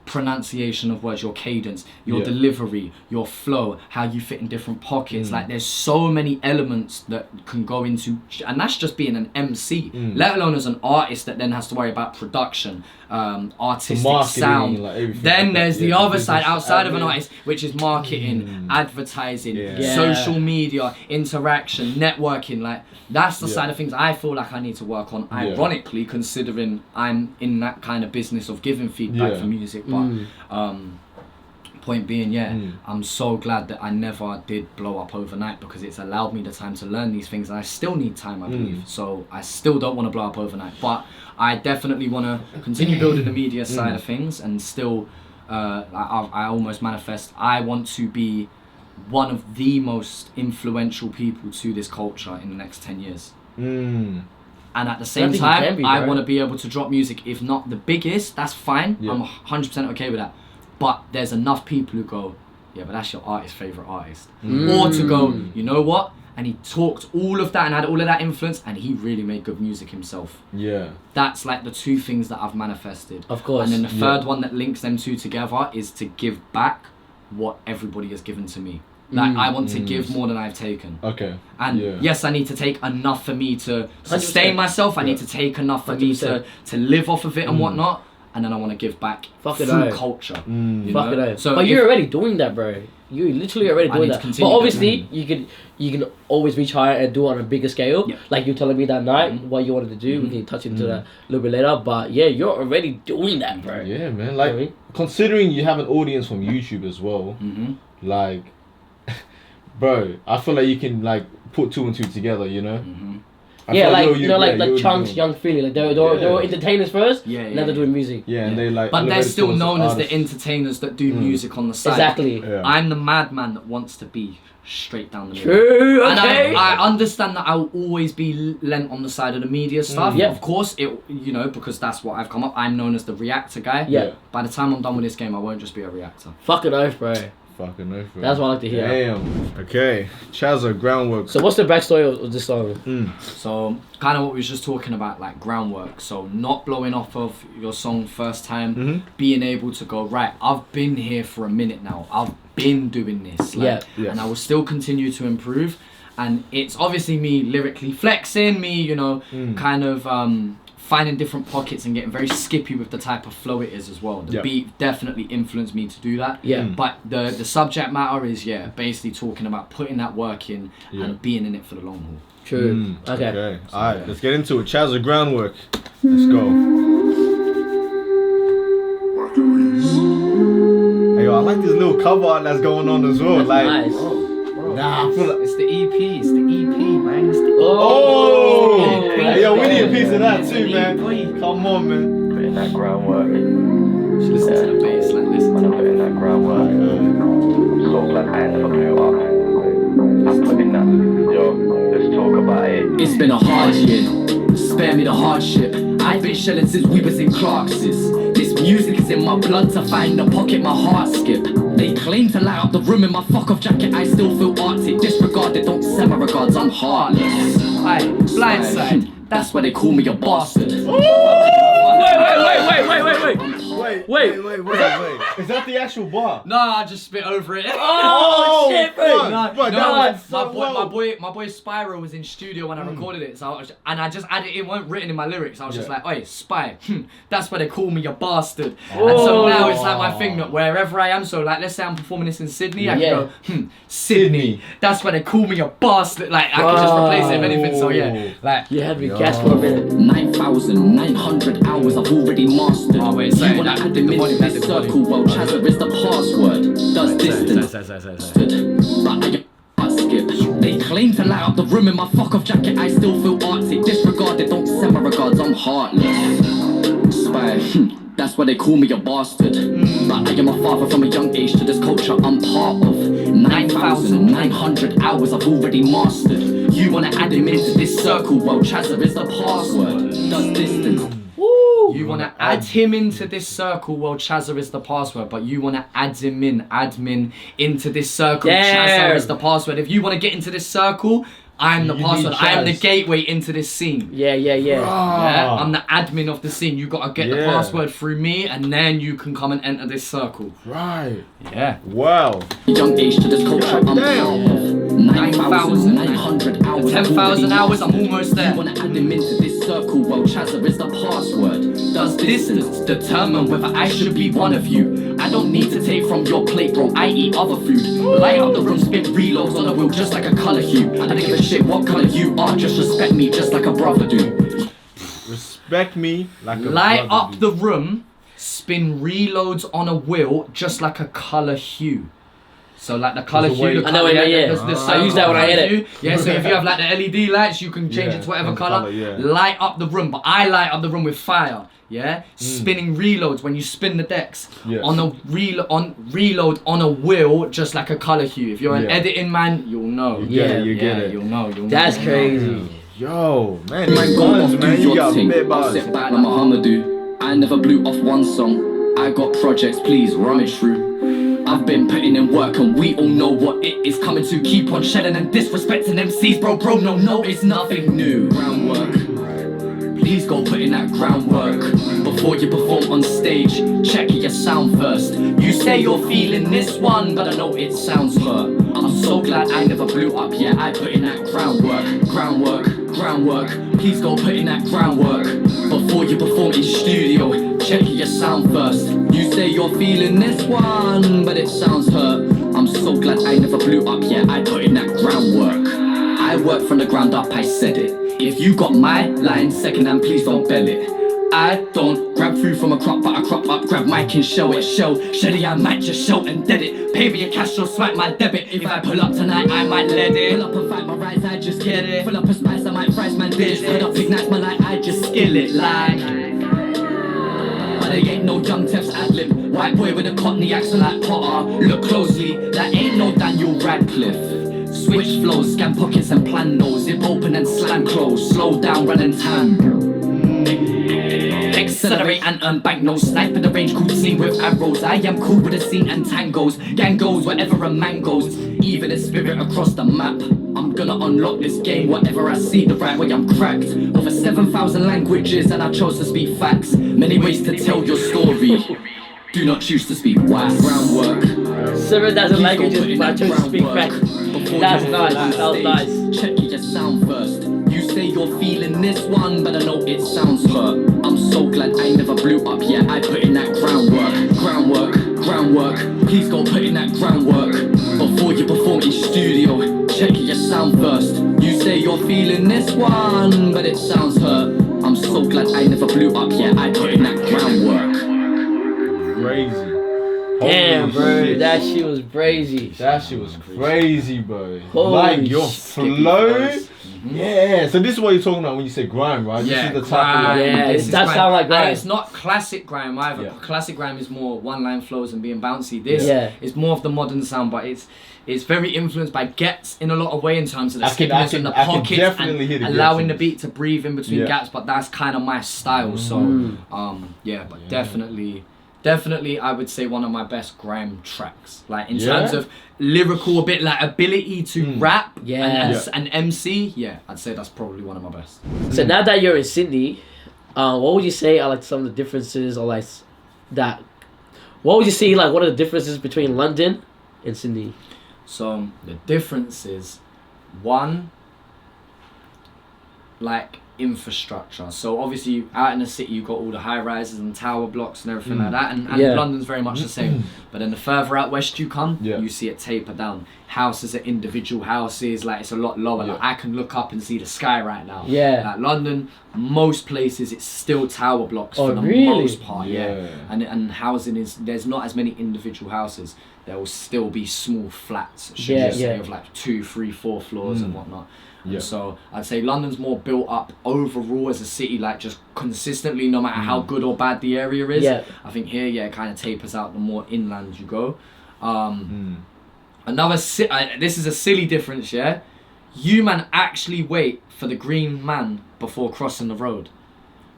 S4: pronunciation of words, your cadence, your delivery, your flow, how you fit in different pockets. Like there's so many elements that can go into, and that's just being an MC, let alone as an artist that then has to worry about production, artistic sound. Then there's the other side outside of an artist, which is marketing, advertising, social media, interaction, networking. Like that's the side of things I feel like I need to work on. Ironically, considering I'm in that kind of business of giving feedback for music, but point being, I'm so glad that I never did blow up overnight, because it's allowed me the time to learn these things, and I still need time, I believe. So I still don't want to blow up overnight, but I definitely want to continue building the media side of things, and still I almost manifest I want to be one of the most influential people to this culture in the next 10 years. And at the same time, I want to be able to drop music, if not the biggest, that's fine. I'm 100% okay with that. But there's enough people who go, yeah, but that's your artist's favourite artist. Or to go, you know what? And he talked all of that and had all of that influence, and he really made good music himself. That's like the two things that I've manifested.
S3: Of course.
S4: And then the third one that links them two together is to give back what everybody has given to me. Like I want to give more than I've taken. And yes, I need to take enough for me to sustain myself. I need to take enough for me to live off of it and whatnot. And then I want to give back through culture.
S3: So but you're already doing that, bro. You're literally already doing that. But obviously, you can always reach higher and do it on a bigger scale. Like you telling me that night what you wanted to do. We can touch into that a little bit later. But yeah, you're already doing that, bro.
S2: Yeah, man. Like considering you have an audience from YouTube as well, like. Bro, I feel like you can like put two and two together, you know?
S3: Like Chunks, Young Philly, like they were entertainers first, now they're doing music.
S2: And they like.
S4: But they're still known as the entertainers that do music on the side.
S3: Exactly.
S4: I'm the madman that wants to be straight down the middle.
S3: True.
S4: And I understand that I will always be lent on the side of the media stuff. Of course, because that's what I've come up. I'm known as the reactor guy. By the time I'm done with this game, I won't just be a reactor.
S3: Fucking oath, bro.
S2: Fucking no, bro.
S3: That's what I like to hear.
S2: Damn. Okay. Chazza, Groundwork.
S3: So what's the backstory of this song?
S4: So kind of what we was just talking about, like Groundwork. So not blowing off of your song first time, being able to go, right, I've been here for a minute now. I've been doing this. And I will still continue to improve. And it's obviously me lyrically flexing, me, kind of finding different pockets and getting very skippy with the type of flow it is as well. The beat definitely influenced me to do that. But the subject matter is basically talking about putting that work in and being in it for the long haul.
S3: True. Okay.
S2: Alright, let's get into it. Chazza, Groundwork. Let's go. Hey yo, I like this little cover art that's going on as well. Like
S3: nice.
S2: Nah, I feel like
S4: it's the EP. It's the EP, man. It's the
S2: Hey, yo, we need a piece of that too, man. Come on, man.
S7: Putting that groundwork.
S4: Just listen to the bass, like listen to
S7: putting that groundwork. I'm so glad I never blew up. I'm putting that. Yo, let's talk about it.
S6: It's been a hard year, spare me the hardship. I've been shelling since we was in Clark's. This music is in my blood, to find a pocket my heart skip. They claim to light up the room in my fuck off jacket, I still feel arctic. Disregarded, don't send my regards, I'm heartless. Aye, BlindSide, that's why they call me a bastard.
S3: Wait.
S2: Is that the actual bar?
S4: Nah, I just spit over it.
S3: Oh shit, bro.
S4: My boy Spyro was in studio when I recorded it, so I just added it weren't written in my lyrics. I was just like, oi, Spy, that's why they call me a bastard. And so now it's like my thing that wherever I am, so like let's say I'm performing this in Sydney, I can go, Sydney, that's why they call me a bastard. Like I can just replace it with anything. So yeah, like
S3: you had me gas for a minute.
S6: 9,900 hours I've already mastered.
S4: Oh wait, sorry,
S6: you wanna add them into this circle? Well, Chazza is the password. Does distance. But I am skip. They claim to light up the room in my fuck off jacket, I still feel arctic. Disregarded, don't send my regards, I'm heartless. Spy, that's why they call me a bastard. But I am a father from a young age to this culture I'm part of. 9,900 hours I've already mastered. You wanna add him into this circle? Well, Chazza is the password. Does distance.
S3: Woo!
S4: You want to add him into this circle. Well, Chazza is the password, but you want to add him in, admin into this circle. Chazza is the password. If you want to get into this circle, I'm the password. I am the gateway into this scene.
S3: Yeah.
S4: Yeah, I'm the admin of the scene. You gotta get the password through me, and then you can come and enter this circle.
S2: Right.
S4: Yeah.
S2: Wow.
S6: Young age to this culture, I'm
S4: Damn.
S6: 9,900 hours.
S4: 10,000 hours, I'm almost there.
S6: You wanna add him into this circle? Well, Chazza is the password. Does distance determine whether I should be one of you? I don't need to take from your plate, bro. I eat other food. Light up the room, spit reloads on the wheel, just like a color hue. I don't give a shit what color you are. Just respect me, just like a brother do.
S2: Respect me like a
S4: Light
S2: brother
S4: up
S2: do.
S4: the room, spin reloads on a wheel, just like a color hue. So like the color
S2: There's a way-
S4: hue. The
S3: I know
S4: colour,
S3: what you mean, I use that when I edit.
S4: Yeah, so if you have like the LED lights, you can change it to whatever
S2: and
S4: color.
S2: colour, yeah.
S4: Light up the room, but I light up the room with fire. Yeah, spinning reloads when you spin the decks
S2: Yes.
S4: on a reload on a wheel, just like a color hue. If you're an
S2: Yeah.
S4: editing man, you'll know.
S2: You get it, you get it.
S4: You'll know.
S3: That's crazy.
S2: Yo, man,
S6: Man,
S2: these
S6: go
S2: guns,
S6: off,
S2: man,
S6: do
S2: you
S6: your
S2: got
S6: thing.
S2: bit
S6: I'll
S2: bars.
S6: sit back like Muhammadu. I never blew off one song. I got projects, please rummage through. I've been putting in work and we all know what it is coming to. Keep on shedding and disrespecting MCs, bro, no, it's nothing new. Groundwork. Please go put in that groundwork before you perform on stage. Check your sound first. You say you're feeling this one, but I know it sounds hurt. I'm so glad I never blew up yet. I put in that groundwork. Please go put in that groundwork before you perform in studio. Check your sound first. You say you're feeling this one, but it sounds hurt. I'm so glad I never blew up yet. I put in that groundwork. I work from the ground up, I said it. If you got my line second hand, please don't bell it. I don't grab food from a crop, but I crop up, grab mic and show it. Shelly, I might just shout and dead it. Pay me a cash or swipe my debit. If I pull up tonight, I might let it. Pull up and fight my rights, I just get it. Pull up a spice, I might fries my dish. Pull up ignites my light, I just skill it like. But there ain't no young Tef's ad-lib. White boy with a cockney accent like Potter. Look closely, that ain't no Daniel Radcliffe. Switch flows, scan pockets and plan those. Zip open and slam close. Slow down, run and time. Accelerate and earn bank no snipe in the range, cool scene with arrows. I am cool with the scene and tangos. Gang goes wherever a man goes. Even a spirit across the map. I'm gonna unlock this game, whatever I see the right way I'm cracked. Over 7,000 languages and I chose to speak facts. Many ways to tell your story. Do not choose to speak whack. Groundwork.
S3: 7,000 languages, but I chose to speak back. That's nice. That was nice.
S6: Check your sound first. You say you're feeling this one, but I know it sounds hurt. I'm so glad I never blew up yet. I put in that groundwork. Please go put in that groundwork before you perform in studio. Check your sound first. You say you're feeling this one, but it sounds hurt. I'm so glad I never blew up yet. I put in that groundwork.
S2: Crazy.
S3: Damn,
S2: Holy
S3: bro,
S2: shit.
S3: that shit was crazy.
S2: That shit was crazy, bro.
S3: Holy
S2: like your
S3: shit.
S2: flow. Yeah. So this is what you're talking about when you say grime, right?
S4: Yeah,
S2: This is the type of
S4: grime.
S3: Yeah,
S4: This
S3: it
S4: is
S3: does
S4: grime.
S3: sound like
S4: And
S3: grime.
S4: it's not classic grime either.
S2: Yeah.
S4: Classic grime is more one-line flows and being bouncy. This
S3: Yeah.
S4: is more of the modern sound, but it's very influenced by gaps in a lot of way in terms of the
S2: I can-
S4: skippiness and the
S2: I can
S4: pockets
S2: definitely
S4: and
S2: hear the gaps
S4: allowing
S2: in
S4: the
S2: this.
S4: beat to breathe in between
S2: Yeah.
S4: gaps. But that's kind of my style. So yeah, but definitely I would say one of my best grime tracks. Like in terms of lyrical, a bit like ability to rap
S3: Yes.
S4: and MC. Yeah, I'd say that's probably one of my best.
S3: So now that you're in Sydney, what would you say are like some of the differences, or like that? What would you say like what are the differences between London and Sydney?
S4: So the difference is one, like infrastructure. So obviously out in the city you've got all the high rises and tower blocks and everything like that, and
S3: Yeah.
S4: London's very much the same. But then the further out west you come,
S2: Yeah.
S4: you see it taper down. Houses are individual houses, like it's a lot lower. Like I can look up and see the sky right now.
S3: Yeah.
S4: Like London, most places it's still tower blocks
S3: Oh,
S4: for the
S3: really?
S4: most part. Yeah.
S2: Yeah.
S4: And housing is, there's not as many individual houses. There will still be small flats, should
S3: Yeah,
S4: you say,
S3: yeah.
S4: of like 2, 3, 4 floors and whatnot.
S2: Yeah.
S4: And so I'd say London's more built up overall as a city, like just consistently, no matter how good or bad the area is.
S3: Yeah.
S4: I think here, it kind of tapers out the more inland you go. This is a silly difference, yeah? You man actually wait for the green man before crossing the road.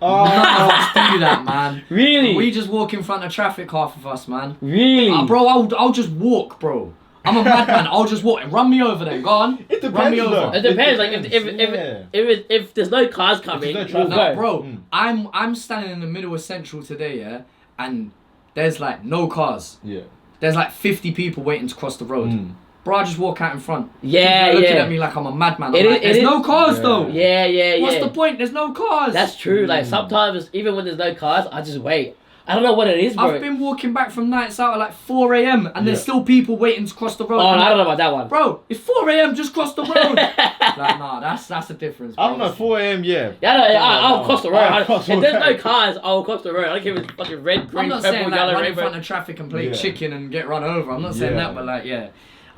S2: Oh.
S4: None of us do that, man.
S3: Really?
S4: We just walk in front of traffic, half of us, man.
S3: Really?
S4: Bro, I'll just walk, bro. I'm a madman. I'll just walk. Run me over then. Go on.
S2: It depends,
S4: Run me
S2: though.
S4: over.
S3: It depends. Like
S2: Yeah.
S3: if there's no cars coming,
S2: no
S3: we'll
S2: traffic.
S3: go.
S4: No, bro, I'm standing in the middle of Central today, yeah, and there's like no cars.
S2: Yeah.
S4: There's like 50 people waiting to cross the road. Bro, I just walk out in front.
S3: Yeah,
S4: People looking
S3: yeah.
S4: at me like I'm a madman.
S3: It
S4: I'm
S3: is-
S4: like,
S3: it
S4: there's
S3: is-
S4: no cars
S2: Yeah.
S4: though.
S3: Yeah.
S4: What's the point? There's no cars.
S3: That's true. Like sometimes, even when there's no cars, I just wait. I don't know what it is, bro.
S4: I've been walking back from nights out at like 4 a.m. and there's still people waiting to cross the road.
S3: Oh,
S4: I'm
S3: I
S4: like,
S3: don't know about that one.
S4: Bro, it's 4 a.m. Just cross the road. Like, nah, that's a difference. Bro.
S2: I don't know, 4 a.m. Yeah.
S3: I'll cross the road.
S2: I'll cross the
S3: If there's no
S2: road.
S3: cars, I'll cross the road. I don't care if it's fucking red,
S4: I'm
S3: green,
S4: not
S3: purple,
S4: saying like
S3: yellow,
S4: run in
S3: rainbow.
S4: front of traffic and play
S2: Yeah.
S4: chicken and get run over. I'm not saying
S2: Yeah.
S4: that, but like, yeah.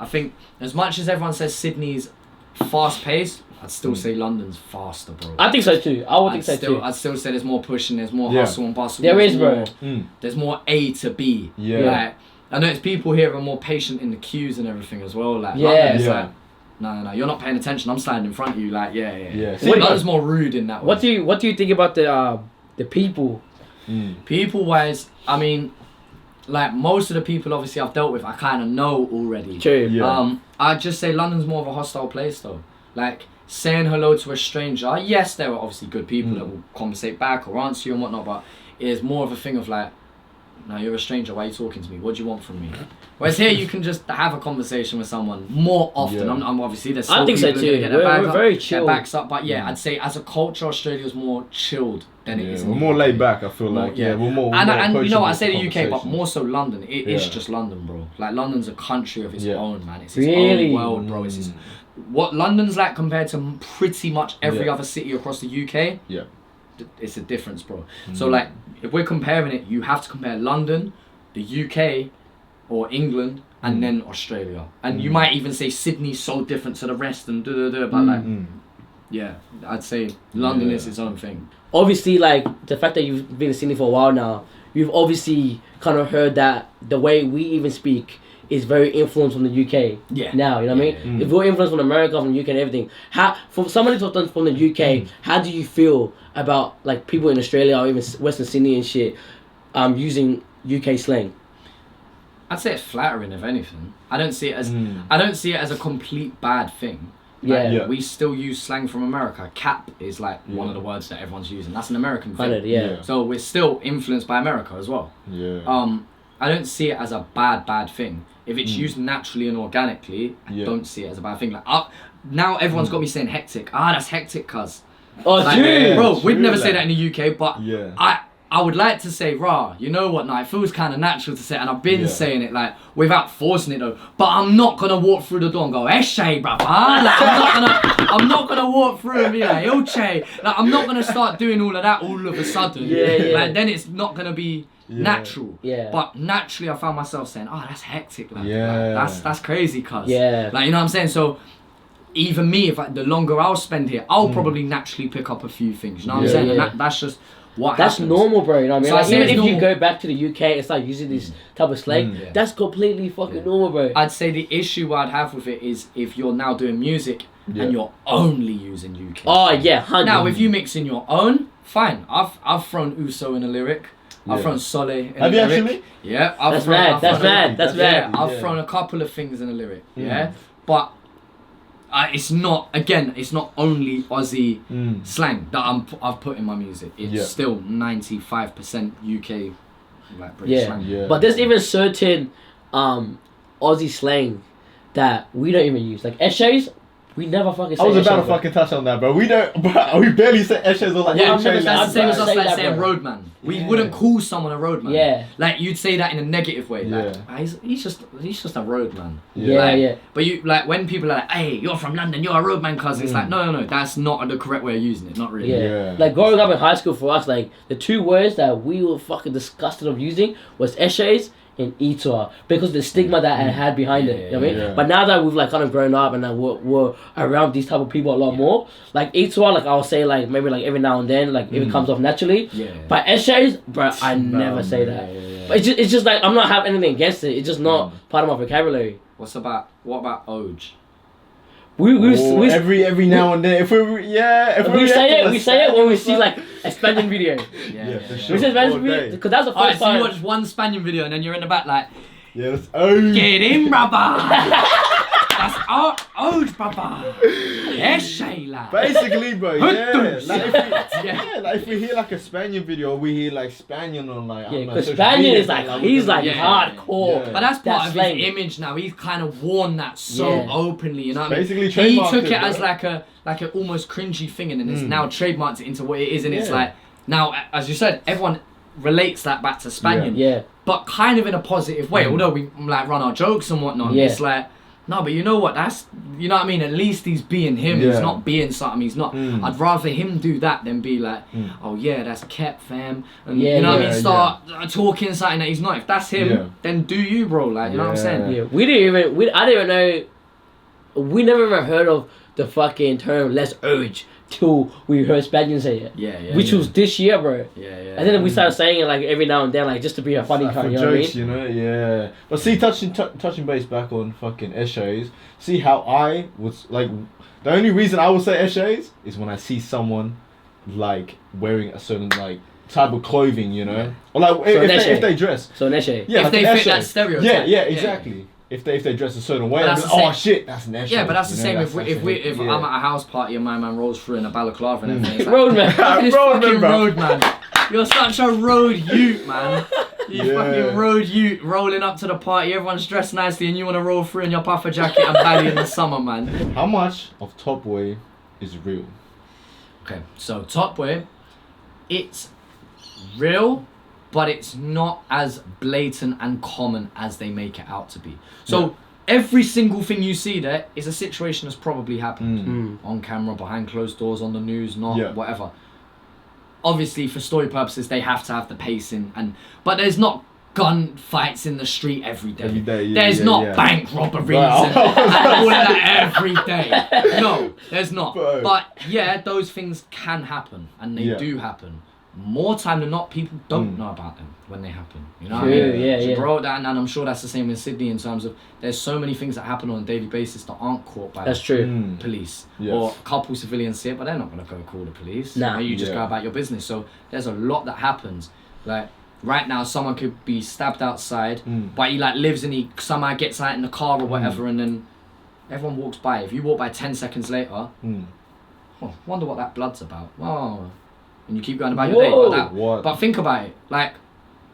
S4: I think as much as everyone says Sydney's fast paced, I'd still say London's faster, bro.
S3: I think so too. I would think so too.
S4: I'd still say there's more pushing, there's more
S2: Yeah.
S4: hustle and bustle.
S3: There
S4: there's
S3: is, bro.
S4: more- There's more A to B.
S2: Yeah.
S4: Like, I know it's people here are more patient in the queues and everything as well. Like,
S3: Yeah.
S4: London is
S2: Yeah.
S4: like, no, you're not paying attention. I'm standing in front of you. Like, yeah.
S2: Yeah.
S4: See, London's more rude in that way.
S3: What do you think about the people?
S4: People wise, I mean, like most of the people obviously I've dealt with, I kind of know already.
S3: True.
S2: Yeah.
S4: I'd just say London's more of a hostile place though. Like saying hello to a stranger, yes, there are obviously good people that will conversate back or answer you and whatnot, but it is more of a thing of like, no, you're a stranger, why are you talking to me? What do you want from me? Whereas here you can just have a conversation with someone more often.
S2: Yeah.
S4: I'm obviously there's
S3: I
S4: still
S3: think so
S4: people who are
S3: too.
S4: gonna get their
S3: We're
S4: bags
S3: very
S4: up,
S3: chill.
S4: their backs up, but yeah, I'd say as a culture Australia's more chilled than it is in
S2: We're
S4: the
S2: more
S4: UK.
S2: laid back, I feel like.
S4: Yeah.
S2: We're more.
S4: And
S2: more
S4: you know what, I
S2: approachable
S4: say the
S2: to
S4: UK, but
S2: conversations.
S4: more so London. It is
S2: Yeah.
S4: just London, bro. Like London's a country of its
S2: Yeah.
S4: own, man. It's its
S3: Really?
S4: own world, bro. It's its, what London's like compared to pretty much every
S2: Yeah.
S4: other city across the UK.
S2: Yeah.
S4: It's a difference, bro. So like, if we're comparing it, you have to compare London, the UK, or England, and then Australia. And you might even say Sydney's so different to the rest, and but like, yeah, I'd say London is its own thing.
S3: Obviously, like the fact that you've been in Sydney for a while now, you've obviously kind of heard that the way we even speak is very influenced from the UK.
S4: Yeah.
S3: Now, you know what I mean? If we're influenced from America, from the UK and everything, how for somebody from the UK, how do you feel about like people in Australia or even Western Sydney and shit, using UK slang?
S4: I'd say it's flattering, if anything. I don't see it as a complete bad thing. Like,
S3: Yeah.
S4: we still use slang from America. Cap is like one of the words that everyone's using. That's an American thing.
S3: 100, yeah.
S4: So we're still influenced by America as well.
S2: Yeah.
S4: I don't see it as a bad thing. If it's used naturally and organically, I
S2: Yeah.
S4: don't see it as a bad thing. Like now everyone's got me saying hectic. That's hectic, cuz.
S3: Oh,
S4: Like,
S3: dude!
S4: bro, we'd
S2: true,
S4: never say
S2: like-
S4: that in the UK, but
S2: Yeah.
S4: I would like to say, rah, you know what, now it feels kind of natural to say, and I've been
S2: Yeah.
S4: saying it like without forcing it though. But I'm not gonna walk through the door and go, "Eshay, bruv," like, I'm not gonna walk through and be like, "Ilche," like I'm not gonna start doing all of that all of a sudden.
S3: Yeah.
S4: Like then it's not gonna be natural.
S3: Yeah.
S4: But naturally, I found myself saying, "Oh, that's hectic." Like,
S2: Yeah.
S4: like, that's crazy, cuz.
S3: Yeah.
S4: Like you know what I'm saying? So. Even me, the longer I'll spend here, I'll probably naturally pick up a few things. You know what I'm
S2: Yeah.
S4: saying? And
S3: Yeah.
S4: that's just what
S3: That's
S4: happens.
S3: normal, bro. You know what I mean?
S4: So I
S3: Like,
S4: say
S3: even
S4: it's
S3: if you
S4: normal.
S3: go back to the UK and start using this type of slang,
S4: Yeah.
S3: that's completely fucking normal, bro.
S4: I'd say the issue I'd have with it is if you're now doing music
S2: Yeah.
S4: and you're only using UK.
S3: Oh
S4: slang.
S3: yeah, 100.
S4: Now, if you mix in your own, fine. I've thrown Uso in a lyric. I've
S2: Yeah.
S4: thrown Sole in
S2: Have
S4: a
S2: you
S4: lyric.
S2: actually?
S4: Yeah. I've
S3: That's
S4: thrown,
S3: mad,
S4: I've
S3: that's
S4: thrown a-
S3: mad, that's
S4: yeah,
S3: mad.
S4: I've
S2: Yeah.
S4: thrown a couple of things in a lyric. Yeah. But it's not only Aussie slang that I've put in my music. It's
S2: Yeah.
S4: still 95% UK, like British
S3: Yeah.
S4: slang.
S2: Yeah.
S3: But there's even certain Aussie slang that we don't even use. Like essays, we never fucking say
S2: I was about to
S3: essays, bro.
S2: fucking touch on that, bro. We barely say essays or like
S4: Yeah,
S3: I've never
S2: essays.
S3: said-
S4: that's the same as
S3: I'd
S4: us
S3: say
S4: like
S3: that,
S4: saying
S3: bro.
S4: roadman. We
S2: Yeah.
S4: wouldn't call someone a roadman.
S3: Yeah.
S4: Like you'd say that in a negative way. Like
S2: Yeah.
S4: "Ah, he's just a roadman.
S3: Yeah,
S4: Like,
S3: yeah.
S4: But you like when people are like, "Hey, you're from London, you're a roadman," cuz it's like, no, that's not the correct way of using it. Not really.
S3: Yeah.
S2: Yeah.
S3: Like growing up in high school for us, like the two words that we were fucking disgusted of using was essays and Itoa because of the stigma that I had behind it. You know what I mean?
S2: Yeah.
S3: But now that we've like kind of grown up and that we're around these type of people a lot more, like Itoa, like I'll say like maybe like every now and then, like if it comes off naturally.
S4: Yeah.
S3: But essays, bro, I never say that. But it's just like I'm not having anything against it. It's just not part of my vocabulary.
S4: What about Oj?
S3: We
S2: every now and then, if we
S3: we say it when we see like a Spanian video.
S4: Yeah,
S2: for
S4: yeah.
S2: sure.
S3: We said Spanish
S2: All
S3: video
S2: day.
S3: because that's the
S4: Alright,
S3: first
S4: so you
S3: time.
S4: watch one Spanian video and then you're in the back like,
S2: Yeah, that's oh.
S4: get in, brother. That's brother. Yes, Shayla.
S2: Basically, bro, yeah.
S4: Yeah.
S2: Like if we hear like a Spanian video, or we hear like Spanian on like, I
S3: Yeah,
S2: don't know,
S3: because
S2: social
S3: Spanian
S2: media,
S3: is like
S2: we're
S3: he's
S2: gonna-
S3: like
S4: Yeah.
S3: hardcore.
S2: Yeah.
S4: But that's part
S3: That's
S4: of
S3: slang.
S4: his image now. He's kind of worn that so
S3: Yeah.
S4: openly, you know what I mean?
S2: Basically
S4: He
S2: trademarked
S4: took
S2: it,
S4: it as
S2: bro.
S4: like a almost cringy thing, and then it's now trademarked it into what it is, and it's
S2: Yeah.
S4: like now, as you said, everyone relates that back to Spanian,
S3: Yeah.
S4: but kind of in a positive way. Although we like run our jokes and whatnot,
S3: Yeah.
S4: it's like. No, but you know what? That's, you know what I mean. At least he's being him. He's
S2: Yeah.
S4: not being something. He's not. I'd rather him do that than be like, oh yeah, that's Kep fam, and
S3: Yeah,
S4: you know what I
S2: yeah,
S4: mean. Start talking something that he's not. If that's him,
S2: Yeah.
S4: then do you, bro? Like, you know what I'm saying?
S3: Yeah, we didn't even. I didn't even know. We never even heard of the fucking term "let's urge" till we heard Spaniards say it.
S4: Yeah, yeah.
S3: Which
S4: yeah.
S3: was this year, bro.
S4: Yeah, yeah.
S3: And then we started saying it like every now and then, like just to be a funny
S2: Like,
S3: kind.
S2: for
S3: You know what I mean?
S2: jokes, you know, yeah. But see, touching base back on fucking essays. See how I would like. The only reason I would say essays is when I see someone like wearing a certain like type of clothing, you know, or like
S3: So
S2: if they dress.
S3: So Neshe.
S2: Yeah,
S4: If
S2: like
S4: they
S2: an
S4: fit that
S2: essay.
S4: stereotype.
S2: Yeah,
S4: Yeah.
S2: exactly. If they dress a certain way,
S4: But
S2: I'd
S4: that's
S2: be like,
S4: the
S2: oh
S4: same-
S2: shit, that's an essay.
S4: Yeah, but that's the
S2: you know,
S4: same
S2: that's
S4: if
S2: yeah.
S4: I'm at a house party and my man rolls through in a balaclava and everything. It's like,
S3: Roadman.
S4: look at this
S2: Roadman,
S4: fucking
S2: bro.
S4: road man. You're such a road ute, man. You
S2: Yeah.
S4: fucking road ute rolling up to the party. Everyone's dressed nicely and you want to roll through in your puffer jacket and belly in the summer, man.
S2: How much of Top Boy is real?
S4: Okay, so Top Boy, it's real, but it's not as blatant and common as they make it out to be. So every single thing you see there is a situation that's probably happened on camera, behind closed doors, on the news, not whatever. Obviously, for story purposes, they have to have the pacing, but there's not gun fights in the street every day.
S2: Every day, yeah,
S4: there's
S2: yeah,
S4: not
S2: yeah.
S4: bank robberies
S2: Right.
S4: and all of that every day. No, there's not.
S2: Bro.
S4: But yeah, those things can happen, and they
S2: Yeah.
S4: do happen. More time than not, people don't know about them when they happen. You know what I
S3: True,
S4: mean?
S3: yeah,
S4: So
S3: yeah.
S4: bro, and I'm sure that's the same in Sydney in terms of there's so many things that happen on a daily basis that aren't caught by
S3: That's
S4: the
S3: true.
S4: police.
S2: Yes.
S4: Or a couple civilians see it, but they're not going to go call the police.
S3: Nah.
S4: You know, you just
S2: Yeah.
S4: go about your business. So there's a lot that happens. Like right now, someone could be stabbed outside, but he like lives and he somehow gets out in the car or whatever, and then everyone walks by. If you walk by 10 seconds later, oh, wonder what that blood's about. Oh, and you keep going about your day.
S3: Whoa.
S4: But,
S2: What?
S4: but think about it. Like,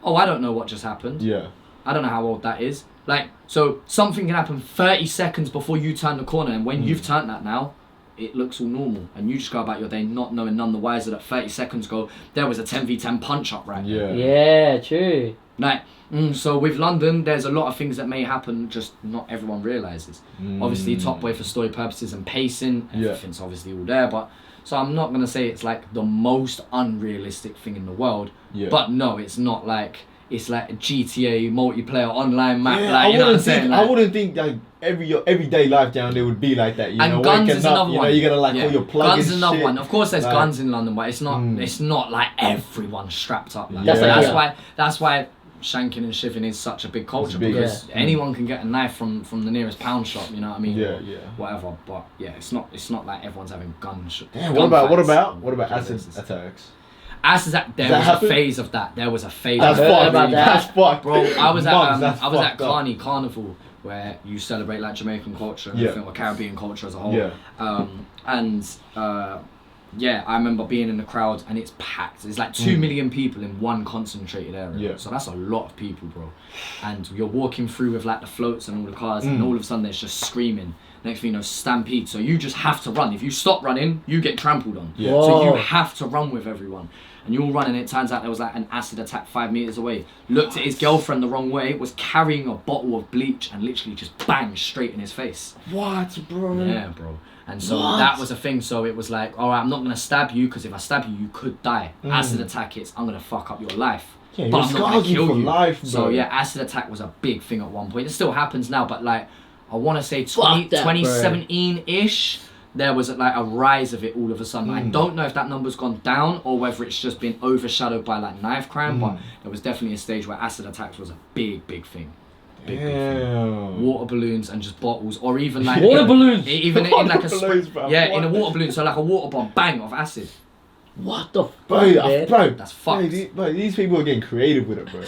S4: oh, I don't know what just happened.
S2: Yeah.
S4: I don't know how old that is. Like, so something can happen 30 seconds before you turn the corner, and when you've turned that now, it looks all normal, and you just go about your day not knowing none the wiser that 30 seconds ago there was a 10v10 punch up right there.
S2: Yeah.
S3: Yeah, true.
S4: Like, so with London, there's a lot of things that may happen, just not everyone realises. Obviously, Top Boy for story purposes and pacing, everything's obviously all there, but so I'm not gonna say it's like the most unrealistic thing in the world, but no, it's not like it's like a GTA multiplayer online map.
S2: Yeah,
S4: like, you know what I'm saying?
S2: I wouldn't think like everyday life down there would be like that. You
S4: And
S2: know,
S4: guns
S2: waking
S4: is
S2: up,
S4: another
S2: you know,
S4: one.
S2: you gotta like all your plug
S4: guns
S2: and
S4: is another
S2: shit.
S4: one. Of course, there's
S2: Like,
S4: guns in London, but it's not. It's not like everyone's strapped up. Like
S2: That's
S4: that.
S2: like-
S4: That's why. That's why shanking and shivving is such a big culture,
S2: big,
S4: because anyone can get a knife from the nearest pound shop. You know what I mean?
S2: Yeah,
S4: Or
S2: yeah.
S4: Whatever. But yeah, it's not like everyone's having guns.
S2: Damn, what about acid attacks?
S4: Acid attack. There
S2: that
S4: was
S2: happen?
S4: a phase of that. There was a phase.
S2: That's
S4: of that.
S3: heard
S2: fucked.
S3: about that.
S2: That's fucked.
S4: Bro, I was
S2: Mugs,
S4: at
S2: that's
S4: I was at
S2: fucked up.
S4: Carney Carnival, where you celebrate like Jamaican culture and
S2: Yeah.
S4: everything, or Caribbean culture as a whole.
S2: Yeah.
S4: Yeah, I remember being in the crowd and it's packed. There's like 2 million people in one concentrated area.
S2: Yeah.
S4: So that's a lot of people, bro. And you're walking through with like the floats and all the cars, and all of a sudden there's just screaming. Next thing you know, stampede. So you just have to run. If you stop running, you get trampled on.
S2: Yeah.
S4: So you
S3: Whoa.
S4: have to run with everyone. And you all run, and it turns out there was like an acid attack 5 meters away. Looked at his girlfriend the wrong way, was carrying a bottle of bleach, and literally just bang straight in his face.
S2: What, bro?
S4: Yeah, bro. And so that was a thing. So it was like, all right, I'm not gonna stab you, because if I stab you, you could die. Acid attack hits, I'm gonna fuck up your life.
S2: Yeah,
S4: but
S2: you're
S4: I'm not gonna
S2: scarred you
S4: kill
S2: for
S4: you.
S2: life,
S4: So
S2: bro.
S4: yeah, acid attack was a big thing at one point. It still happens now, but like, I want to say
S3: Fuck that, bro.
S4: 2017-ish, there was like a rise of it all of a sudden. I don't know if that number's gone down or whether it's just been overshadowed by like knife crime, but there was definitely a stage where acid attacks was a big thing. Big thing.
S2: Damn.
S4: Water balloons and just bottles, or even like
S3: Water balloons?
S4: even in like a
S2: Water balloons, bro.
S4: in a
S2: What?
S4: water balloon, so like a water bomb, bang, of acid.
S3: What the fuck,
S2: Bro,
S3: man?
S2: bro,
S4: That's fucked.
S2: bro, these people are getting creative with it, bro.
S4: Or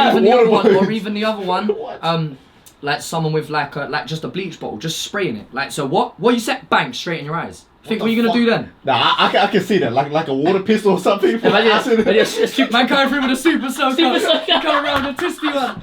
S4: even the other one,
S2: Water
S4: or even the other one, like someone with like just a bleach bottle, just spraying it. Like, so what you said, bang, straight in your eyes. Think what are you gonna do then?
S2: Nah, I can see that, like a water pistol or something.
S4: Man coming through with a super soaker, come around a twisty one.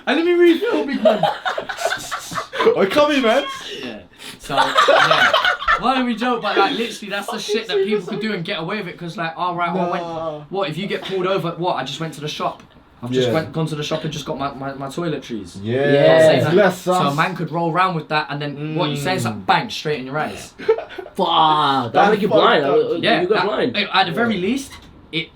S4: And let me refill, big man.
S2: Oh, come here, man.
S4: Yeah. So, yeah. Why don't we joke? But like, literally, that's the shit that people could do and get away with it. Because like, all right, what if you get pulled over? What? I just went to the shop. I've just gone to the shop and just got my toiletries.
S2: Yeah.
S4: So a man could roll around with that, and then what you say is like, bang, straight in your eyes.
S3: Fuck, that'll make you blind.
S4: Yeah,
S3: you got blind.
S4: At the very least, it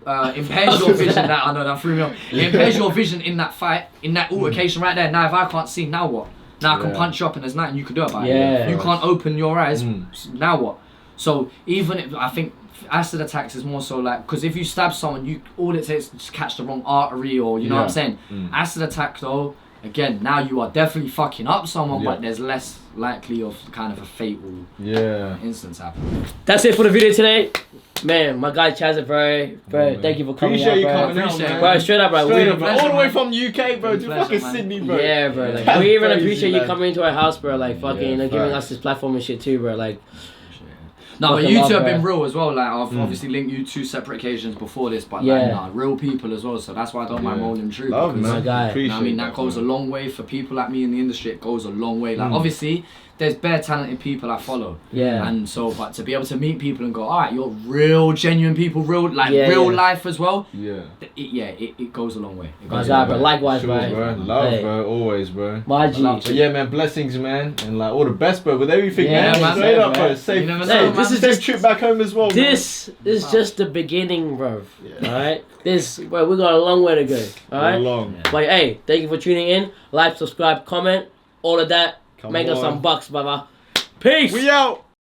S4: impairs your vision. That I know that threw me off. It impairs your vision in that fight, in that altercation right there. Now if I can't see, now what? Now I can punch you up and there's nothing you can do about it. You can't open your eyes. Now what? So even if I think acid attacks is more so like, because if you stab someone, all it takes is to catch the wrong artery, or you know what I'm saying. Acid attack though, again, now you are definitely fucking up someone, but there's less likely of kind of a fatal instance happening.
S3: That's it for the video today. Man, my guy Chazza, bro, thank you for coming
S2: Appreciate
S3: out,
S2: you
S3: bro.
S2: coming out, man.
S3: Bro, straight up, bro.
S2: All the way from UK, bro, to fucking Sydney, bro.
S3: Yeah, bro. Like,
S2: That's
S3: we even
S2: crazy,
S3: appreciate you
S2: man.
S3: coming into our house, bro. Like, fucking,
S2: Yeah,
S3: giving
S2: facts.
S3: us this platform and shit too, bro. Like,
S4: no, but
S3: fucking
S4: you
S3: love,
S4: two have
S3: bro.
S4: been real as well. Like, I've obviously linked you two separate occasions before this, but like, nah, real people as well. So that's why I don't mind rolling true.
S2: Love,
S4: because,
S2: man.
S3: My guy.
S4: you know what I mean, that goes a long way for people like me in the industry. It goes a long way. Like, obviously, there's bare talented people I follow.
S3: Yeah.
S4: And so, but to be able to meet people and go, all right, you're real, genuine people, real life as well.
S2: Yeah.
S4: It goes a long way. It
S3: my
S4: goes a
S3: guy,
S4: long
S3: bro.
S4: way.
S3: Likewise,
S2: Sure,
S3: bro.
S2: Love,
S3: Hey.
S2: bro. Always, bro.
S3: My G.
S2: But yeah, man, blessings, man, and like all the best, bro, with everything,
S3: Yeah,
S2: man.
S3: man.
S2: Straight up,
S3: bro.
S2: bro. Safe,
S4: You never
S3: Hey,
S4: know,
S3: this
S4: man.
S3: is
S2: safe
S3: just
S2: trip back home as well.
S3: this is just the beginning, bro. Alright? Bro, we got a long way to go. Alright?
S2: Long.
S3: But hey, thank you for tuning in. Like, subscribe, comment, all of that.
S2: Come
S3: Make us
S2: on.
S3: some bucks, brother. Peace!
S2: We out.